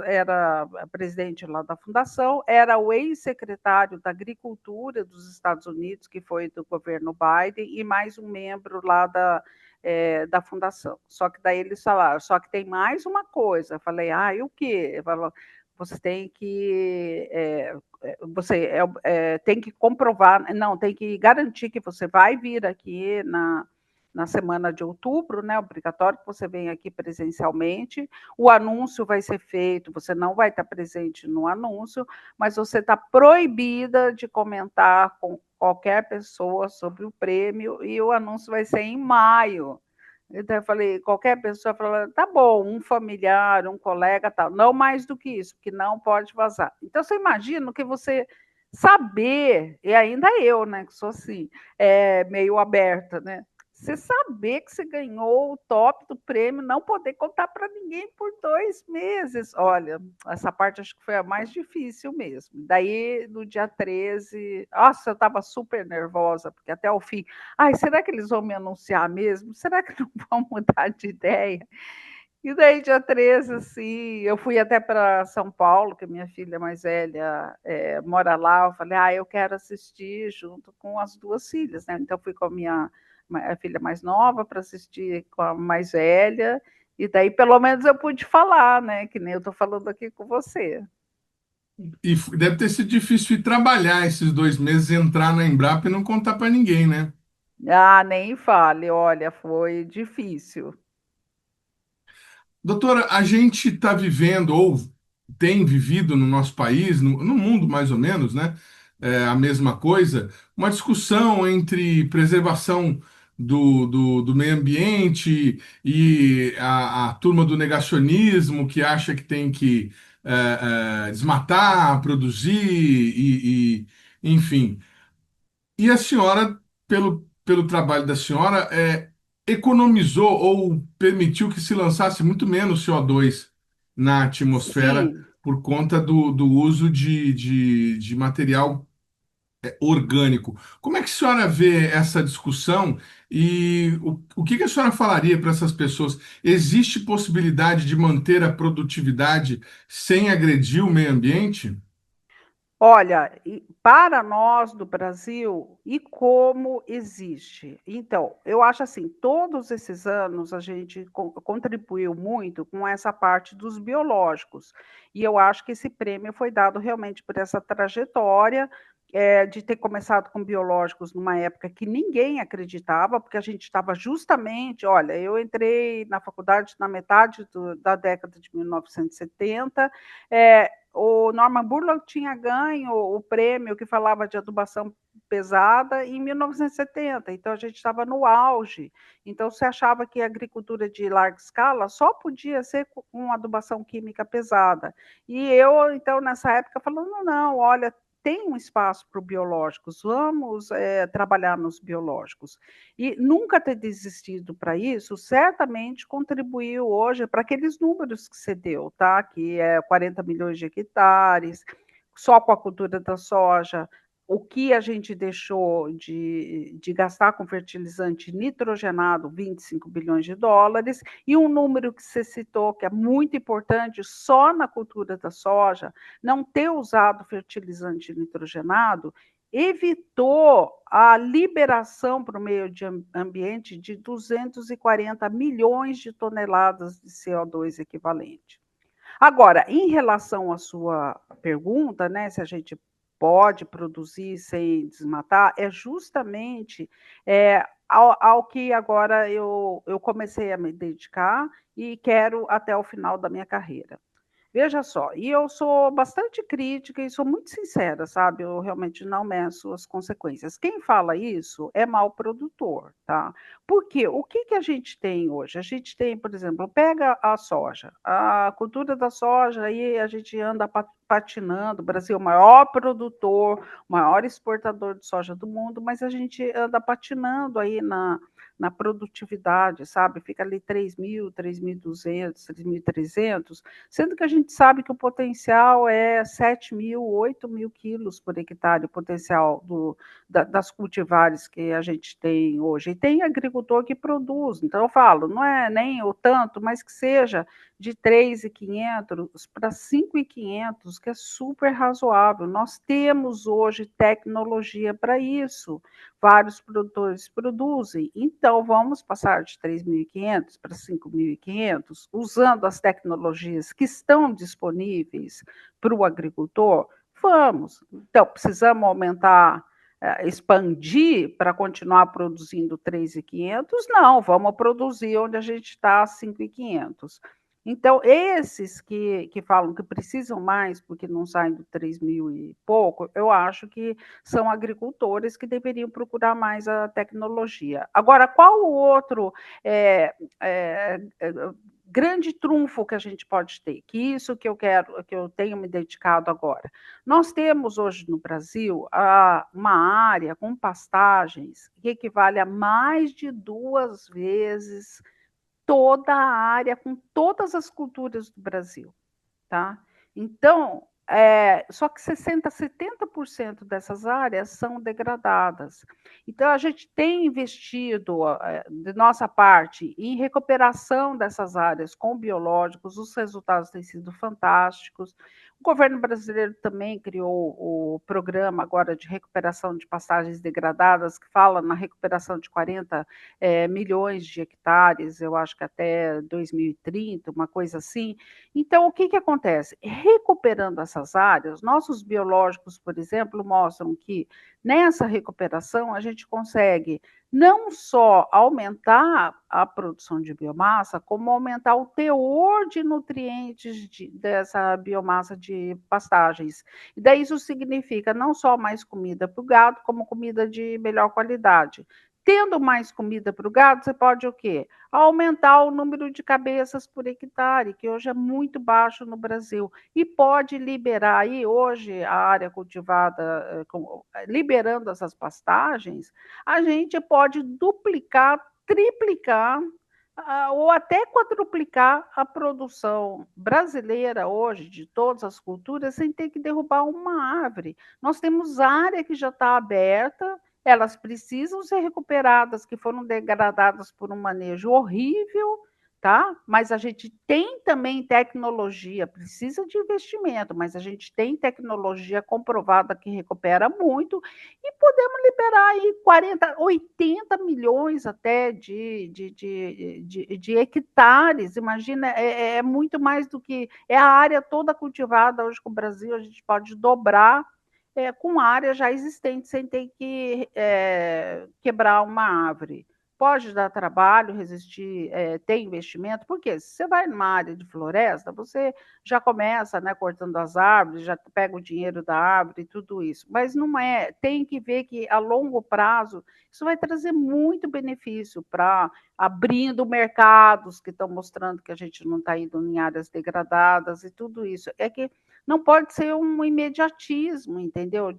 era a presidente lá da fundação, era o ex-secretário da Agricultura dos Estados Unidos, que foi do governo Biden, e mais um membro lá da fundação. Só que daí eles falaram, só que tem mais uma coisa. Eu falei, e o quê? Falou, você tem que tem que comprovar, não, tem que garantir que você vai vir aqui na semana de outubro, né? Obrigatório que você venha aqui presencialmente. O anúncio vai ser feito, você não vai estar presente no anúncio, mas você está proibida de comentar com qualquer pessoa sobre o prêmio, e o anúncio vai ser em maio. Então, eu falei, qualquer pessoa fala, tá bom, um familiar, um colega, tal, não mais do que isso, porque não pode vazar. Então, você imagina que você saber, e ainda eu, né, que sou assim, meio aberta, né? Você saber que você ganhou o top do prêmio, não poder contar para ninguém por 2 meses. Olha, essa parte acho que foi a mais difícil mesmo. Daí, no dia 13, nossa, eu estava super nervosa, porque até o fim, ai, será que eles vão me anunciar mesmo? Será que não vão mudar de ideia? E daí, dia 13, assim, eu fui até para São Paulo, que minha filha mais velha mora lá. Eu falei, eu quero assistir junto com as 2 filhas, né? Então, fui com a minha filha mais nova para assistir com a mais velha, e daí pelo menos eu pude falar, né? Que nem eu estou falando aqui com você. E deve ter sido difícil ir trabalhar esses 2 meses, entrar na Embrapa e não contar para ninguém, né? Nem fale, olha, foi difícil. Doutora, a gente está vivendo, ou tem vivido no nosso país, no mundo mais ou menos, né? A mesma coisa, uma discussão entre preservação do meio ambiente e a turma do negacionismo que acha que tem que desmatar, produzir enfim. E a senhora, pelo trabalho da senhora, economizou ou permitiu que se lançasse muito menos CO2 na atmosfera Sim. por conta do uso de material orgânico. Como é que a senhora vê essa discussão e o que a senhora falaria para essas pessoas? Existe possibilidade de manter a produtividade sem agredir o meio ambiente? Olha, para nós do Brasil, e como existe? Então, eu acho assim, todos esses anos a gente contribuiu muito com essa parte dos biológicos, e eu acho que esse prêmio foi dado realmente por essa trajetória de ter começado com biológicos numa época que ninguém acreditava, porque a gente estava justamente, olha, eu entrei na faculdade na metade da década de 1970, o Norman Borlaug tinha ganho o prêmio que falava de adubação pesada em 1970, então a gente estava no auge. Então se achava que a agricultura de larga escala só podia ser com adubação química pesada. E eu, então, nessa época, falando, não, olha, tem um espaço para os biológicos, vamos trabalhar nos biológicos. E nunca ter desistido para isso, certamente contribuiu hoje para aqueles números que você deu, tá? Que é 40 milhões de hectares, só com a cultura da soja, o que a gente deixou de gastar com fertilizante nitrogenado, 25 bilhões de dólares, e um número que você citou, que é muito importante, só na cultura da soja, não ter usado fertilizante nitrogenado, evitou a liberação para o meio ambiente de 240 milhões de toneladas de CO2 equivalente. Agora, em relação à sua pergunta, né, se a gente pode produzir sem desmatar, é justamente ao que agora eu comecei a me dedicar e quero até o final da minha carreira. Veja só, e eu sou bastante crítica e sou muito sincera, sabe? Eu realmente não meço as consequências. Quem fala isso é mau produtor, tá? Porque o que a gente tem hoje? A gente tem, por exemplo, pega a soja, a cultura da soja, aí a gente anda patinando, o Brasil é o maior produtor, o maior exportador de soja do mundo, mas a gente anda patinando aí na produtividade, sabe? Fica ali 3.000, 3.200, 3.300, sendo que a gente sabe que o potencial é 7.000, 8.000 quilos por hectare, o potencial das cultivares que a gente tem hoje. E tem agricultor que produz, então eu falo, não é nem o tanto, mas que seja de 3.500 para 5.500, que é super razoável. Nós temos hoje tecnologia para isso. Vários produtores produzem. Então, vamos passar de 3.500 para 5.500, usando as tecnologias que estão disponíveis para o agricultor? Vamos. Então, precisamos aumentar, expandir para continuar produzindo 3.500? Não, vamos produzir onde a gente está a 5.500. Então, esses que falam que precisam mais porque não saem do 3.000 e pouco, eu acho que são agricultores que deveriam procurar mais a tecnologia. Agora, qual o outro grande trunfo que a gente pode ter? Que isso que eu tenho me dedicado agora. Nós temos hoje no Brasil uma área com pastagens que equivale a mais de 2 vezes toda a área com todas as culturas do Brasil, tá? Então, só que 60%, 70% dessas áreas são degradadas. Então, a gente tem investido, de nossa parte, em recuperação dessas áreas com biológicos, os resultados têm sido fantásticos. O governo brasileiro também criou o programa agora de recuperação de pastagens degradadas, que fala na recuperação de 40 milhões de hectares, eu acho que até 2030, uma coisa assim. Então, o que acontece? Recuperando essas áreas, nossos biológicos, por exemplo, mostram que nessa recuperação a gente consegue não só aumentar a produção de biomassa, como aumentar o teor de nutrientes dessa biomassa de pastagens. E daí isso significa não só mais comida para o gado, como comida de melhor qualidade. Tendo mais comida para o gado, você pode o quê? Aumentar o número de cabeças por hectare, que hoje é muito baixo no Brasil, e pode liberar aí, hoje, a área cultivada, liberando essas pastagens, a gente pode duplicar, triplicar, ou até quadruplicar a produção brasileira hoje, de todas as culturas, sem ter que derrubar uma árvore. Nós temos área que já está aberta, elas precisam ser recuperadas, que foram degradadas por um manejo horrível, tá? Mas a gente tem também tecnologia, precisa de investimento, mas a gente tem tecnologia comprovada que recupera muito e podemos liberar aí 40, 80 milhões até de hectares. Imagina, é muito mais do que é a área toda cultivada hoje com o Brasil, a gente pode dobrar com área já existente, sem ter que quebrar uma árvore. Pode dar trabalho, resistir, ter investimento, porque se você vai numa área de floresta, você já começa, né, cortando as árvores, já pega o dinheiro da árvore e tudo isso. Mas não é, tem que ver que a longo prazo isso vai trazer muito benefício para abrindo mercados que estão mostrando que a gente não está indo em áreas degradadas e tudo isso. É que não pode ser um imediatismo, entendeu?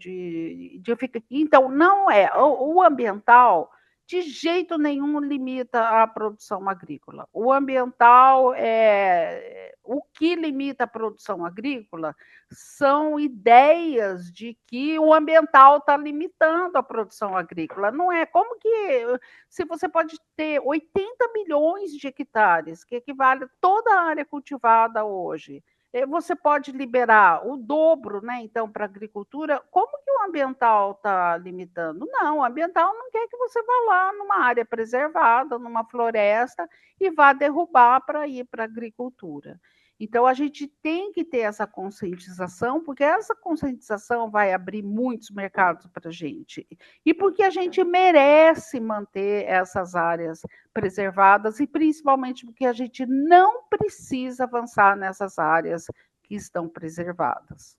Então, não é. O ambiental, de jeito nenhum, limita a produção agrícola. O ambiental é. O que limita a produção agrícola são ideias de que o ambiental está limitando a produção agrícola. Não é como que. Se você pode ter 80 milhões de hectares, que equivale a toda a área cultivada hoje, você pode liberar o dobro, né, então, para a agricultura. Como que o ambiental está limitando? Não, o ambiental não quer que você vá lá numa área preservada, numa floresta, e vá derrubar para ir para a agricultura. Então, a gente tem que ter essa conscientização, porque essa conscientização vai abrir muitos mercados para a gente. E porque a gente merece manter essas áreas preservadas, e principalmente porque a gente não precisa avançar nessas áreas que estão preservadas.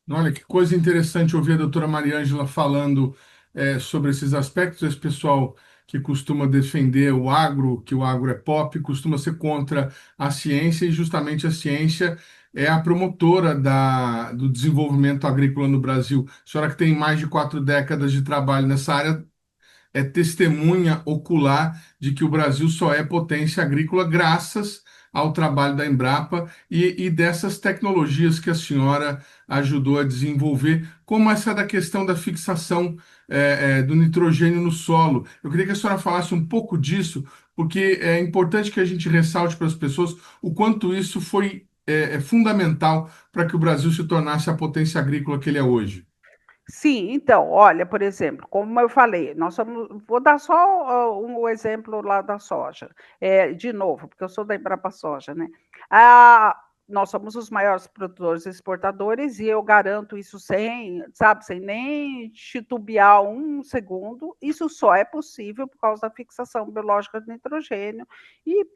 Olha, que coisa interessante ouvir a doutora Mariângela falando sobre esses aspectos. Esse pessoal que costuma defender o agro, que o agro é pop, costuma ser contra a ciência, e justamente a ciência é a promotora do desenvolvimento agrícola no Brasil. A senhora que tem mais de 4 décadas de trabalho nessa área, é testemunha ocular de que o Brasil só é potência agrícola graças ao trabalho da Embrapa e dessas tecnologias que a senhora ajudou a desenvolver, como essa da questão da fixação do nitrogênio no solo. Eu queria que a senhora falasse um pouco disso, porque é importante que a gente ressalte para as pessoas o quanto isso foi fundamental para que o Brasil se tornasse a potência agrícola que ele é hoje. Sim, então, olha, por exemplo, como eu falei, vou dar só um exemplo lá da soja, de novo, porque eu sou da Embrapa Soja, né? Nós somos os maiores produtores e exportadores, e eu garanto isso sem, sabe, sem nem titubear um segundo. Isso só é possível por causa da fixação biológica de nitrogênio e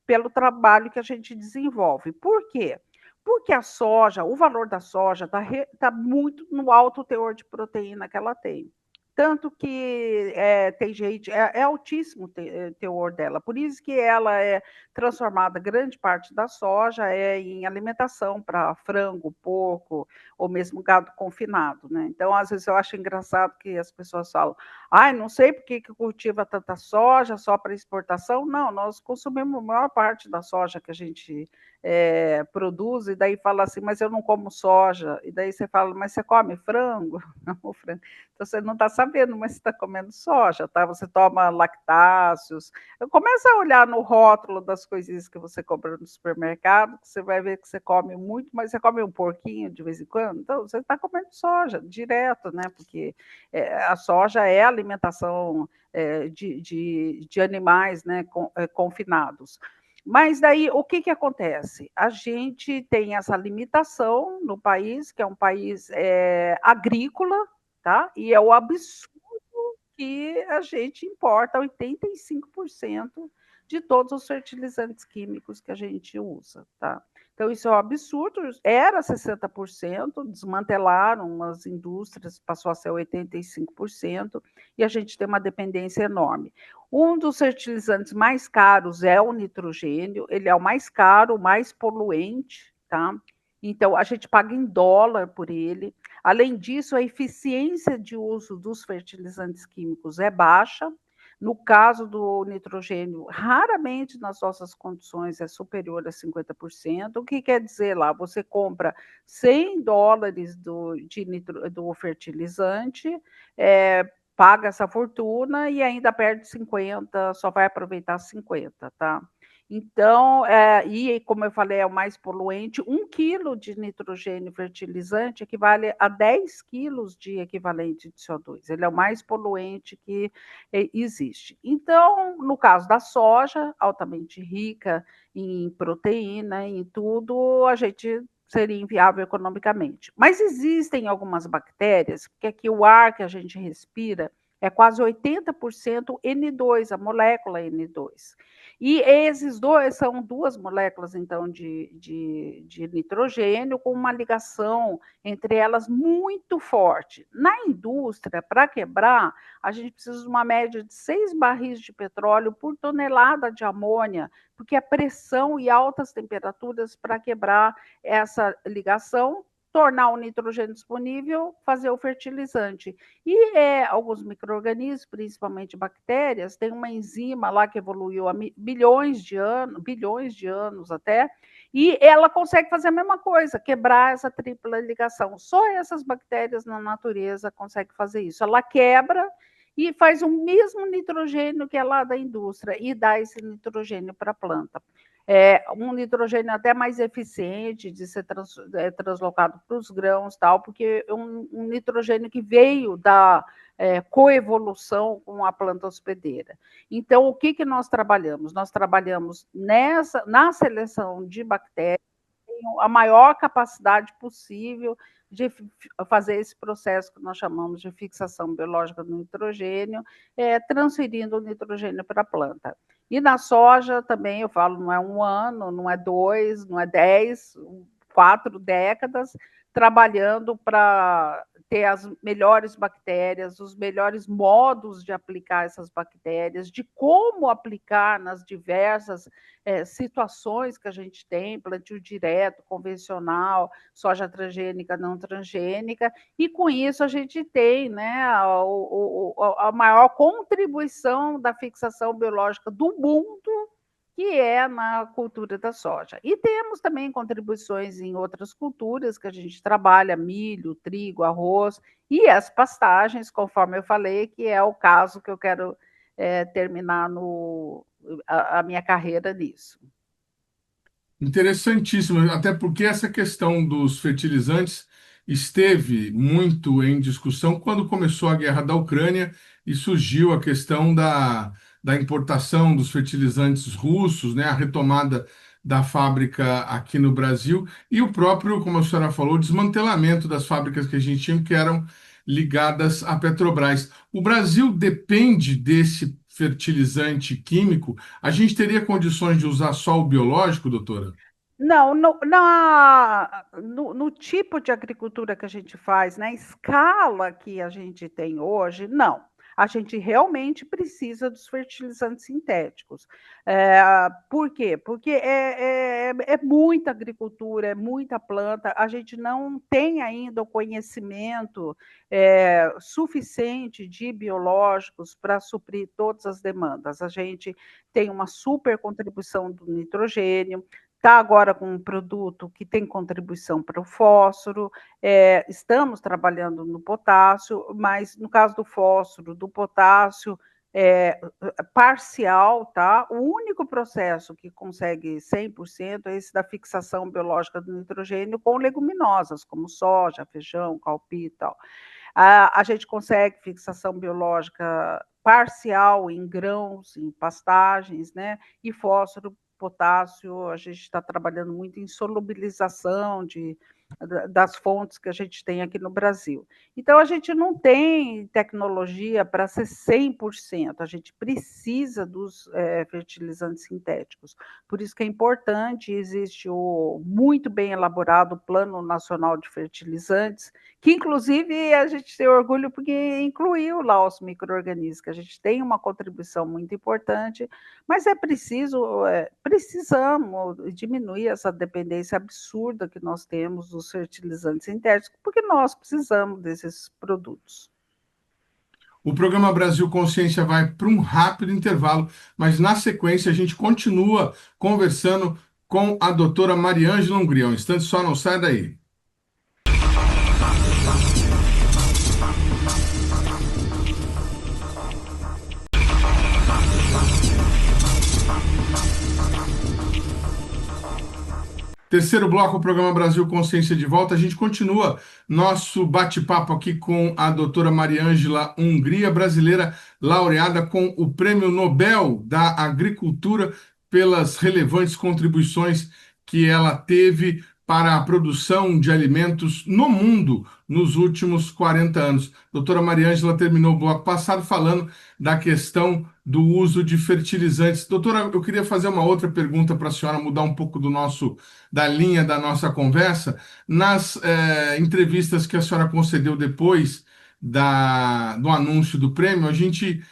pelo trabalho que a gente desenvolve. Por quê? Porque a soja, o valor da soja está muito no alto teor de proteína que ela tem. Tanto que tem gente, é altíssimo teor dela, por isso que ela é transformada, grande parte da soja em alimentação para frango, porco, ou mesmo gado confinado, né? Então, às vezes eu acho engraçado que as pessoas falam, não sei por que cultiva tanta soja só para exportação. Não, nós consumimos a maior parte da soja que a gente produz, e daí fala assim, mas eu não como soja, e daí você fala, mas você come frango? Não, frango. Então você não está sabendo, mas você está comendo soja, tá? Você toma lactáceos. Começa a olhar no rótulo das coisinhas que você compra no supermercado, que você vai ver que você come muito, mas você come um porquinho de vez em quando. Então você está comendo soja direto, né? Porque a soja é a alimentação de animais, né, confinados. Mas daí o que acontece? A gente tem essa limitação no país, que é um país agrícola, tá? E é o absurdo que a gente importa 85% de todos os fertilizantes químicos que a gente usa, tá? Então, isso é um absurdo. Era 60%, desmantelaram as indústrias, passou a ser 85%, e a gente tem uma dependência enorme. Um dos fertilizantes mais caros é o nitrogênio, ele é o mais caro, o mais poluente, tá? Então, a gente paga em dólar por ele. Além disso, a eficiência de uso dos fertilizantes químicos é baixa. No caso do nitrogênio, raramente nas nossas condições é superior a 50%. O que quer dizer lá? Você compra $100 do fertilizante, paga essa fortuna e ainda perde 50, só vai aproveitar 50, tá? Então, e como eu falei, é o mais poluente. 1 quilo de nitrogênio fertilizante equivale a 10 quilos de equivalente de CO2. Ele é o mais poluente que existe. Então, no caso da soja, altamente rica em proteína, em tudo, a gente seria inviável economicamente. Mas existem algumas bactérias, porque aqui o ar que a gente respira é quase 80% N2, a molécula N2. E esses dois são duas moléculas, então, de nitrogênio, com uma ligação entre elas muito forte. Na indústria, para quebrar, a gente precisa de uma média de 6 barris de petróleo por tonelada de amônia, porque a pressão e altas temperaturas para quebrar essa ligação, tornar o nitrogênio disponível, fazer o fertilizante. E alguns micro-organismos, principalmente bactérias, tem uma enzima lá que evoluiu há bilhões de anos até, e ela consegue fazer a mesma coisa, quebrar essa tripla ligação. Só essas bactérias na natureza conseguem fazer isso. Ela quebra e faz o mesmo nitrogênio que é lá da indústria e dá esse nitrogênio para a planta. Um nitrogênio até mais eficiente de ser translocado para os grãos, tal, porque um nitrogênio que veio da coevolução com a planta hospedeira. Então, o que nós trabalhamos? Nós trabalhamos na seleção de bactérias, a maior capacidade possível de fazer esse processo que nós chamamos de fixação biológica do nitrogênio, transferindo o nitrogênio para a planta. E na soja também, eu falo, não é 1 ano, não é 2, não é 10, 4 décadas, trabalhando para ter as melhores bactérias, os melhores modos de aplicar essas bactérias, de como aplicar nas diversas situações que a gente tem, plantio direto, convencional, soja transgênica, não transgênica, e com isso a gente tem, né, a maior contribuição da fixação biológica do mundo, que é na cultura da soja. E temos também contribuições em outras culturas que a gente trabalha, milho, trigo, arroz, e as pastagens, conforme eu falei, que é o caso que eu quero terminar a minha carreira nisso. Interessantíssimo, até porque essa questão dos fertilizantes esteve muito em discussão quando começou a guerra da Ucrânia e surgiu a questão da importação dos fertilizantes russos, né, a retomada da fábrica aqui no Brasil e o próprio, como a senhora falou, desmantelamento das fábricas que a gente tinha que eram ligadas à Petrobras. O Brasil depende desse fertilizante químico. A gente teria condições de usar só o biológico, doutora? Não, no tipo de agricultura que a gente faz, na escala que a gente tem hoje, não. A gente realmente precisa dos fertilizantes sintéticos. Por quê? Porque é muita agricultura, é muita planta, a gente não tem ainda o conhecimento suficiente de biológicos para suprir todas as demandas. A gente tem uma super contribuição do nitrogênio, está agora com um produto que tem contribuição para o fósforo, estamos trabalhando no potássio, mas no caso do fósforo, do potássio, parcial, tá? O único processo que consegue 100% é esse da fixação biológica do nitrogênio com leguminosas, como soja, feijão, calpi e tal. A gente consegue fixação biológica parcial em grãos, em pastagens, né? E fósforo, potássio, a gente está trabalhando muito em solubilização das fontes que a gente tem aqui no Brasil. Então, a gente não tem tecnologia para ser 100%, a gente precisa dos fertilizantes sintéticos. Por isso que é importante, existe o muito bem elaborado Plano Nacional de Fertilizantes, que inclusive a gente tem orgulho porque incluiu lá os micro-organismos, que a gente tem uma contribuição muito importante, mas precisamos diminuir essa dependência absurda que nós temos dos fertilizantes sintéticos, porque nós precisamos desses produtos. O programa Brasil Consciência vai para um rápido intervalo, mas na sequência a gente continua conversando com a doutora Mariângela Hungria. Um instante só, não sai daí. Terceiro bloco, o programa Brasil Consciência de volta. A gente continua nosso bate-papo aqui com a doutora Mariângela Hungria, brasileira laureada com o Prêmio Nobel da Agricultura pelas relevantes contribuições que ela teve para a produção de alimentos no mundo nos últimos 40 anos. Doutora Mariângela terminou o bloco passado falando da questão do uso de fertilizantes. Doutora, eu queria fazer uma outra pergunta para a senhora, mudar um pouco da linha da nossa conversa. Nas entrevistas que a senhora concedeu depois do anúncio do prêmio, a gente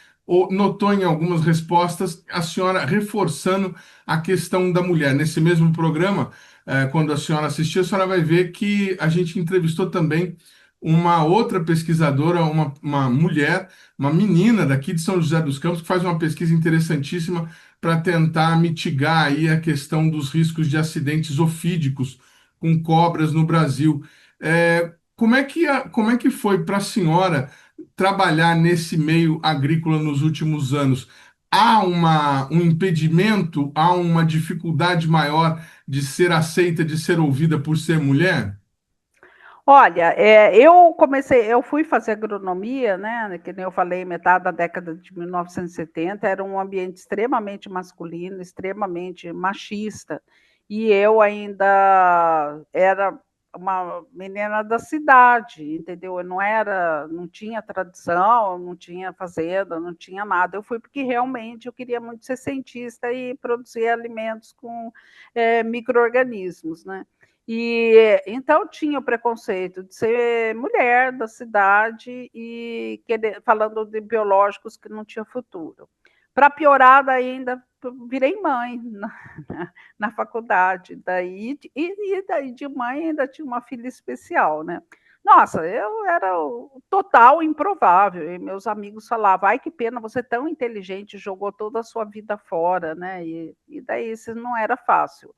notou em algumas respostas a senhora reforçando a questão da mulher. Nesse mesmo programa, quando a senhora assistir, a senhora vai ver que a gente entrevistou também uma outra pesquisadora, uma mulher, uma menina daqui de São José dos Campos, que faz uma pesquisa interessantíssima para tentar mitigar aí a questão dos riscos de acidentes ofídicos com cobras no Brasil. Como é que foi para a senhora trabalhar nesse meio agrícola nos últimos anos? Há um impedimento, há uma dificuldade maior de ser aceita, de ser ouvida por ser mulher? Olha, eu fui fazer agronomia, né? Que nem eu falei, metade da década de 1970, era um ambiente extremamente masculino, extremamente machista, e eu ainda era uma menina da cidade, entendeu? Eu não tinha tradição, não tinha fazenda, não tinha nada. Eu fui porque realmente eu queria muito ser cientista e produzir alimentos com micro-organismos, né? E então tinha o preconceito de ser mulher da cidade e falando de biológicos que não tinha futuro. Para piorar, ainda virei mãe na faculdade, daí de mãe ainda tinha uma filha especial, né? Nossa, eu era o total improvável, e meus amigos falavam, ai que pena, você é tão inteligente, jogou toda a sua vida fora, né? E daí isso não era fácil.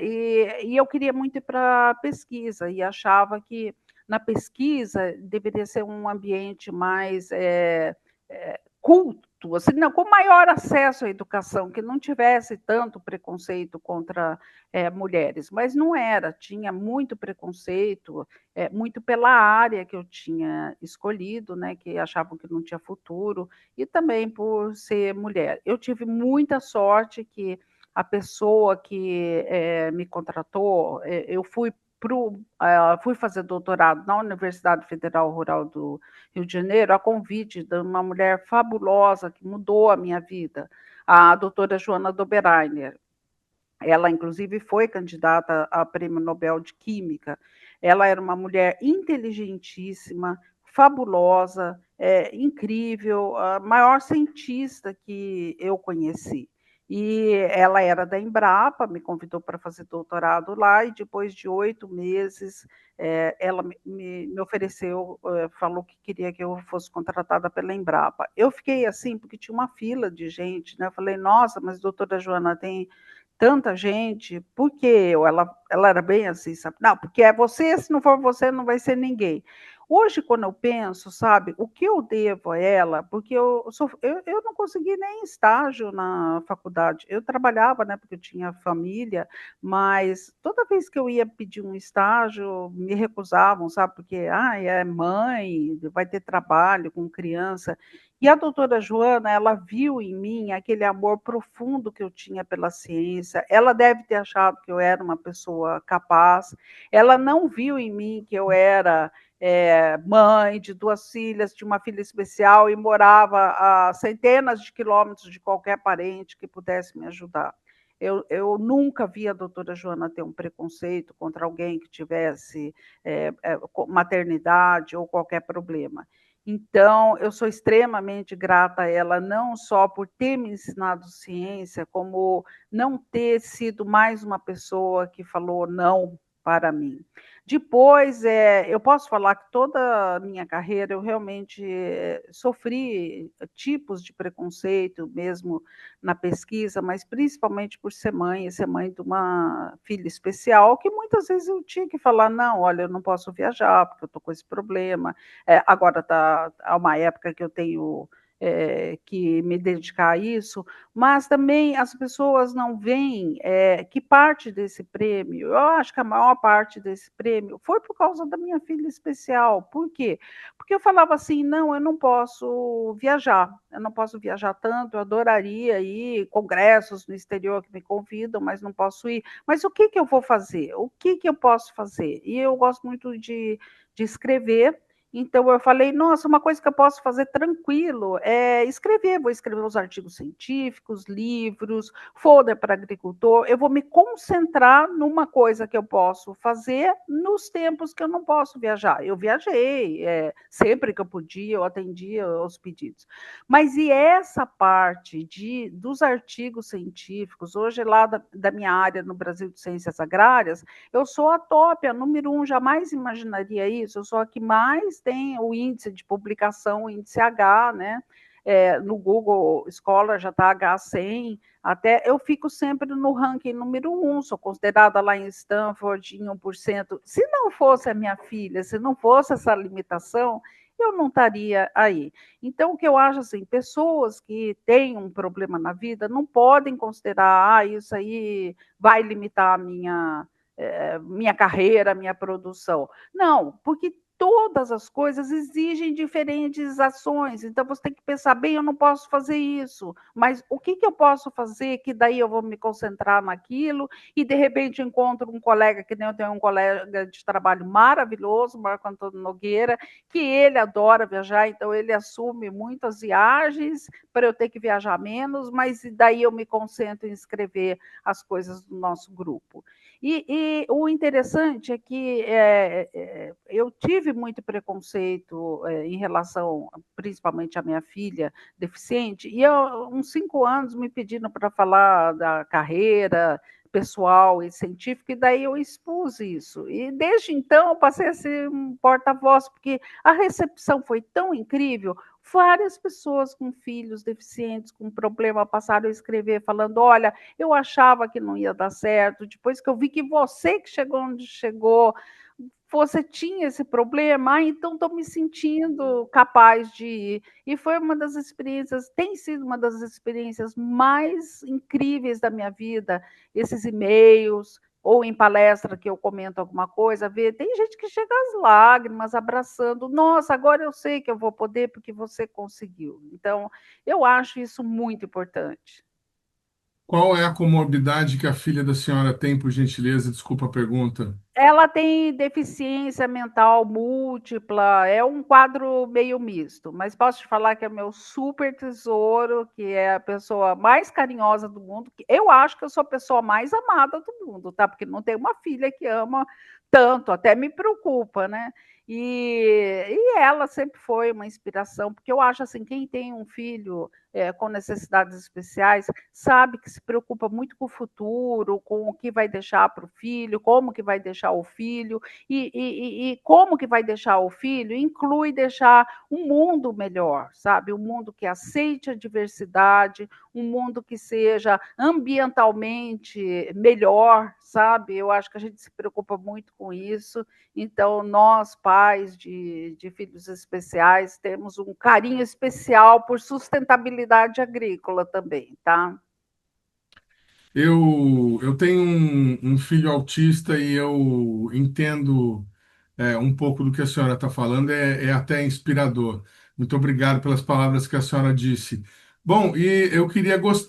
E eu queria muito ir para pesquisa, e achava que na pesquisa deveria ser um ambiente mais culto, assim, não, com maior acesso à educação, que não tivesse tanto preconceito contra mulheres, mas não era, tinha muito preconceito, muito pela área que eu tinha escolhido, né, que achavam que não tinha futuro, e também por ser mulher. Eu tive muita sorte que a pessoa que me contratou, eu fui fazer doutorado na Universidade Federal Rural do Rio de Janeiro, a convite de uma mulher fabulosa que mudou a minha vida, a doutora Joana Dobereiner. Ela, inclusive, foi candidata a Prêmio Nobel de Química. Ela era uma mulher inteligentíssima, fabulosa, incrível, a maior cientista que eu conheci. E ela era da Embrapa, me convidou para fazer doutorado lá, e depois de 8 meses, ela me ofereceu, falou que queria que eu fosse contratada pela Embrapa. Eu fiquei assim, porque tinha uma fila de gente, né? Eu falei, nossa, mas doutora Joana, tem tanta gente, por que eu? Ela era bem assim, sabe? Não, porque é você, se não for você, não vai ser ninguém. Hoje, quando eu penso, sabe, o que eu devo a ela, porque eu não consegui nem estágio na faculdade. Eu trabalhava, né, porque eu tinha família, mas toda vez que eu ia pedir um estágio, me recusavam, sabe, porque é mãe, vai ter trabalho com criança. E a doutora Joana, ela viu em mim aquele amor profundo que eu tinha pela ciência. Ela deve ter achado que eu era uma pessoa capaz. Ela não viu em mim que eu era mãe de duas filhas, de uma filha especial e morava a centenas de quilômetros de qualquer parente que pudesse me ajudar. Eu nunca vi a doutora Joana ter um preconceito contra alguém que tivesse maternidade ou qualquer problema. Então, eu sou extremamente grata a ela, não só por ter me ensinado ciência, como não ter sido mais uma pessoa que falou não para mim. Depois, eu posso falar que toda a minha carreira eu realmente sofri tipos de preconceito, mesmo na pesquisa, mas principalmente por ser mãe de uma filha especial, que muitas vezes eu tinha que falar, não, olha, eu não posso viajar, porque eu estou com esse problema, agora está há uma época que eu tenho que me dedicar a isso, mas também as pessoas não veem que parte desse prêmio, eu acho que a maior parte desse prêmio foi por causa da minha filha especial. Por quê? Porque eu falava assim, não, eu não posso viajar, tanto, eu adoraria ir, congressos no exterior que me convidam, mas não posso ir. Mas o que eu vou fazer? O que eu posso fazer? E eu gosto muito de escrever. Então, eu falei, nossa, uma coisa que eu posso fazer tranquilo é escrever. Vou escrever os artigos científicos, livros, folder para agricultor. Eu vou me concentrar numa coisa que eu posso fazer nos tempos que eu não posso viajar. Eu viajei, sempre que eu podia, eu atendia aos pedidos. Mas e essa parte dos artigos científicos, hoje lá da minha área no Brasil de Ciências Agrárias, eu sou a top, a número 1, jamais imaginaria isso, eu sou a que mais tem o índice de publicação, o índice H, né? No Google Scholar já está H100, até eu fico sempre no ranking número 1, sou considerada lá em Stanford em 1%. Se não fosse a minha filha, se não fosse essa limitação, eu não estaria aí. Então, o que eu acho assim, pessoas que têm um problema na vida não podem considerar, isso aí vai limitar a minha carreira, minha produção. Não, porque todas as coisas exigem diferentes ações, então você tem que pensar, bem, eu não posso fazer isso, mas o que eu posso fazer que daí eu vou me concentrar naquilo e de repente encontro um colega, que nem eu tenho um colega de trabalho maravilhoso, Marco Antônio Nogueira, que ele adora viajar, então ele assume muitas viagens para eu ter que viajar menos, mas daí eu me concentro em escrever as coisas do nosso grupo. E o interessante é que eu tive muito preconceito em relação, principalmente, à minha filha deficiente, e uns 5 anos me pedindo para falar da carreira pessoal e científica, e daí eu expus isso. E desde então eu passei a ser um porta-voz, porque a recepção foi tão incrível. Várias pessoas com filhos deficientes, com problema, passaram a escrever, falando, olha, eu achava que não ia dar certo, depois que eu vi que você que chegou onde chegou, você tinha esse problema, então estou me sentindo capaz de ir. E foi uma das experiências, tem sido uma das experiências mais incríveis da minha vida, esses e-mails, ou em palestra que eu comento alguma coisa, tem gente que chega às lágrimas, abraçando, nossa, agora eu sei que eu vou poder porque você conseguiu. Então, eu acho isso muito importante. Qual é a comorbidade que a filha da senhora tem, por gentileza? Desculpa a pergunta. Ela tem deficiência mental múltipla, é um quadro meio misto, mas posso te falar que é meu super tesouro, que é a pessoa mais carinhosa do mundo, que eu acho que eu sou a pessoa mais amada do mundo, tá? Porque não tem uma filha que ama tanto, até me preocupa, né? E ela sempre foi uma inspiração, porque eu acho assim, quem tem um filho com necessidades especiais, sabe que se preocupa muito com o futuro, com o que vai deixar para o filho, como que vai deixar o filho, e como que vai deixar o filho inclui deixar um mundo melhor, sabe? Um mundo que aceite a diversidade, um mundo que seja ambientalmente melhor, sabe? Eu acho que a gente se preocupa muito com isso, então nós, pais de filhos especiais, temos um carinho especial por sustentabilidade agrícola também, tá? Eu tenho um filho autista e eu entendo um pouco do que a senhora está falando, é até inspirador. Muito obrigado pelas palavras que a senhora disse. Bom, e eu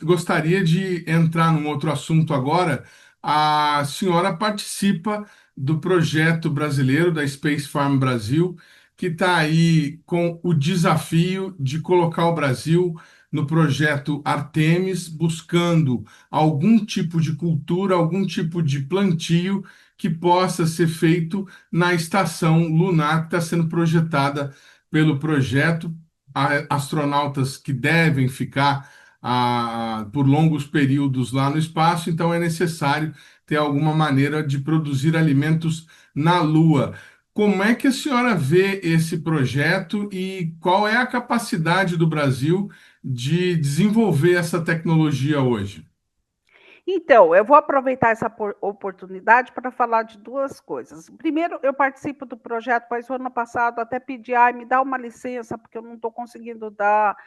gostaria de entrar num outro assunto agora. A senhora participa do projeto brasileiro da Space Farm Brasil, que está aí com o desafio de colocar o Brasil no projeto Artemis, buscando algum tipo de cultura, algum tipo de plantio que possa ser feito na estação lunar que está sendo projetada pelo projeto, astronautas que devem ficar por longos períodos lá no espaço, então é necessário ter alguma maneira de produzir alimentos na Lua. Como é que a senhora vê esse projeto e qual é a capacidade do Brasil de desenvolver essa tecnologia hoje? Então, eu vou aproveitar essa oportunidade para falar de duas coisas. Primeiro, eu participo do projeto, mas o ano passado até pedi, me dá uma licença, porque eu não estou conseguindo dar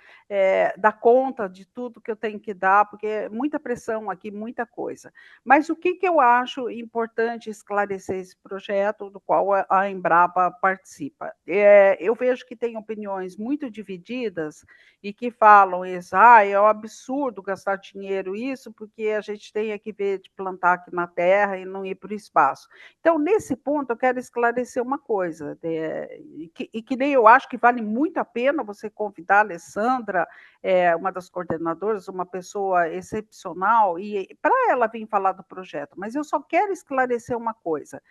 conta de tudo que eu tenho que dar, porque é muita pressão aqui, muita coisa. Mas o que eu acho importante esclarecer esse projeto, do qual a Embrapa participa? Eu vejo que tem opiniões muito divididas e que falam isso, é um absurdo gastar dinheiro isso, porque a gente tem que ver de plantar aqui na Terra e não ir para o espaço. Então, nesse ponto, eu quero esclarecer uma coisa, e que nem eu acho que vale muito a pena você convidar a Alessandra, uma das coordenadoras, uma pessoa excepcional, e para ela vir falar do projeto, mas eu só quero esclarecer uma coisa.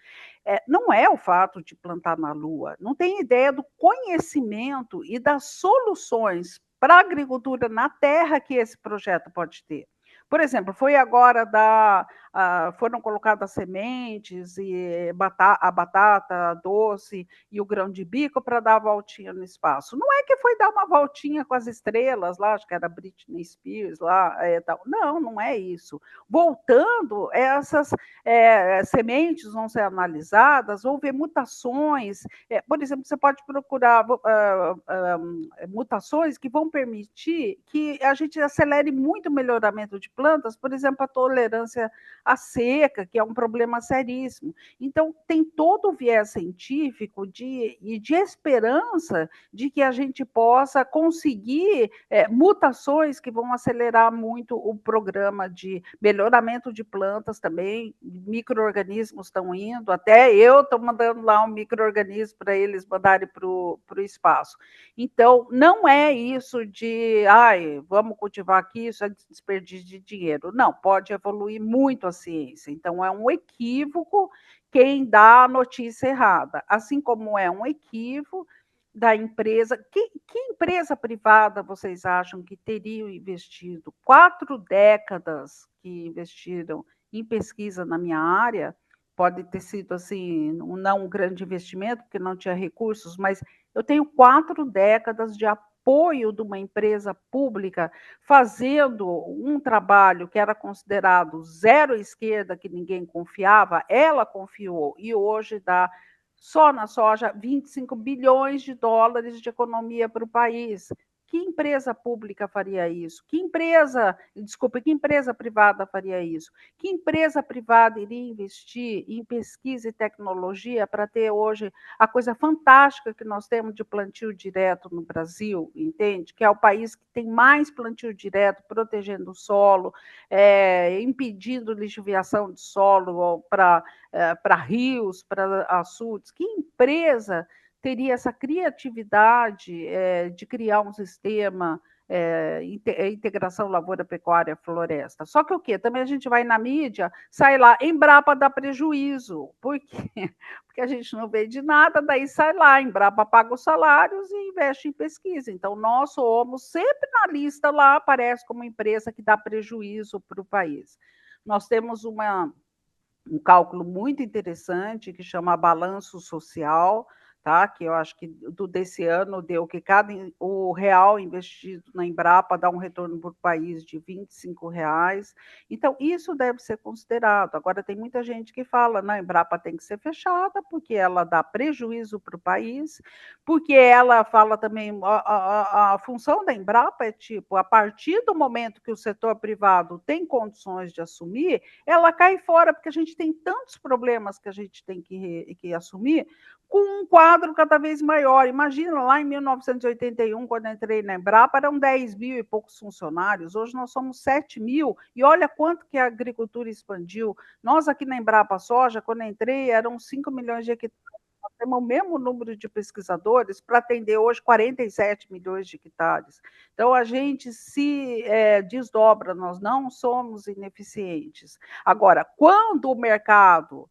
Não é o fato de plantar na Lua, não tem ideia do conhecimento e das soluções para a agricultura na Terra que esse projeto pode ter. Por exemplo, foram colocadas sementes e a batata doce e o grão de bico para dar a voltinha no espaço. Não é que foi dar uma voltinha com as estrelas lá, acho que era Britney Spears lá, tal. Não é isso. Voltando, essas sementes vão ser analisadas, vão ver mutações. Por exemplo, você pode procurar mutações que vão permitir que a gente acelere muito o melhoramento de plantas, por exemplo, a tolerância à seca, que é um problema seríssimo. Então, tem todo o viés científico e de esperança de que a gente possa conseguir mutações que vão acelerar muito o programa de melhoramento de plantas também, micro-organismos estão indo, até eu estou mandando lá um micro-organismo para eles mandarem para o espaço. Então, não é isso de, vamos cultivar aqui, isso é desperdício de dinheiro. Não, pode evoluir muito a ciência. Então, é um equívoco quem dá a notícia errada, assim como é um equívoco da empresa. Que empresa privada vocês acham que teriam investido 4 décadas que investiram em pesquisa na minha área? Pode ter sido assim, não um grande investimento, porque não tinha recursos, mas eu tenho 4 décadas de apoio de uma empresa pública fazendo um trabalho que era considerado zero esquerda, que ninguém confiava, ela confiou e hoje dá só na soja 25 bilhões de dólares de economia para o país. Que empresa pública faria isso? Que empresa privada faria isso? Que empresa privada iria investir em pesquisa e tecnologia para ter hoje a coisa fantástica que nós temos de plantio direto no Brasil, entende? Que é o país que tem mais plantio direto, protegendo o solo, impedindo lixiviação de solo para rios, para açudes. Que empresa teria essa criatividade de criar um sistema integração lavoura, pecuária, floresta? Só que o quê? Também a gente vai na mídia, sai lá, Embrapa dá prejuízo. Por quê? Porque a gente não vê de nada, daí sai lá, Embrapa paga os salários e investe em pesquisa. Então, nós somos sempre na lista lá, aparece como empresa que dá prejuízo para o país. Nós temos um cálculo muito interessante que chama balanço social, tá? Que eu acho que desse ano deu que o real investido na Embrapa dá um retorno para o país de R$ 25. Então, isso deve ser considerado. Agora, tem muita gente que fala, a Embrapa tem que ser fechada, porque ela dá prejuízo para o país, porque ela fala também, a função da Embrapa é tipo, a partir do momento que o setor privado tem condições de assumir, ela cai fora, porque a gente tem tantos problemas que a gente tem que assumir, com um quadro quadro cada vez maior. Imagina, lá em 1981, quando eu entrei na Embrapa, eram 10 mil e poucos funcionários, hoje nós somos 7 mil, e olha quanto que a agricultura expandiu. Nós aqui na Embrapa Soja, quando eu entrei, eram 5 milhões de hectares. Nós temos o mesmo número de pesquisadores para atender hoje 47 milhões de hectares. Então, a gente se desdobra, nós não somos ineficientes. Agora, quando o mercado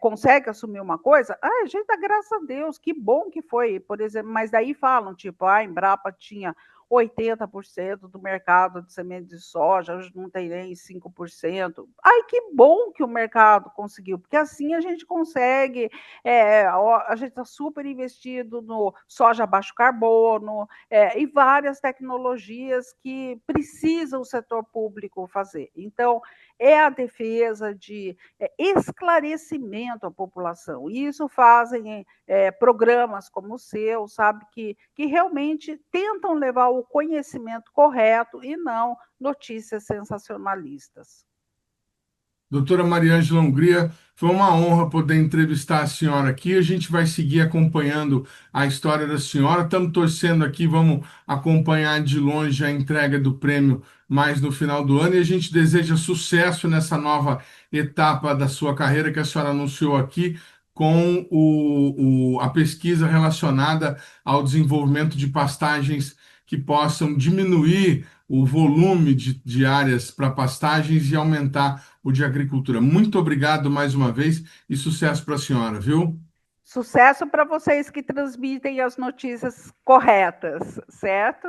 consegue assumir uma coisa, a gente dá graças a Deus, que bom que foi, por exemplo, mas daí falam, tipo, a Embrapa tinha 80% do mercado de semente de soja, hoje não tem nem 5%. Ai, que bom que o mercado conseguiu, porque assim a gente consegue, a gente está super investido no soja baixo carbono, e várias tecnologias que precisa o setor público fazer. Então, é a defesa de esclarecimento à população. E isso fazem programas como o seu, sabe, que realmente tentam levar o conhecimento correto e não notícias sensacionalistas. Doutora Mariângela Hungria, foi uma honra poder entrevistar a senhora aqui. A gente vai seguir acompanhando a história da senhora. Estamos torcendo aqui, vamos acompanhar de longe a entrega do prêmio mais no final do ano. E a gente deseja sucesso nessa nova etapa da sua carreira que a senhora anunciou aqui, com a pesquisa relacionada ao desenvolvimento de pastagens que possam diminuir o volume de áreas para pastagens e aumentar o de agricultura. Muito obrigado mais uma vez e sucesso para a senhora, viu? Sucesso para vocês que transmitem as notícias corretas, certo?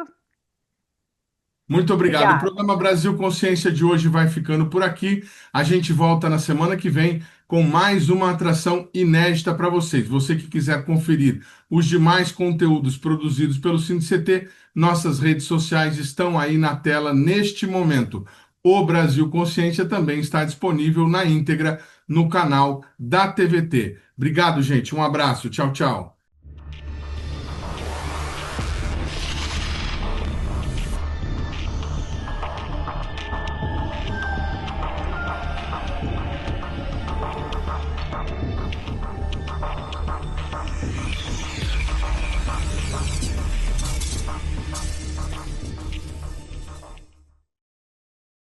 Muito obrigado. Obrigada. O programa Brasil Consciência de hoje vai ficando por aqui. A gente volta na semana que vem com mais uma atração inédita para vocês. Você que quiser conferir os demais conteúdos produzidos pelo CINDCT, nossas redes sociais estão aí na tela neste momento. O Brasil Consciência também está disponível na íntegra no canal da TVT. Obrigado, gente. Um abraço. Tchau, tchau.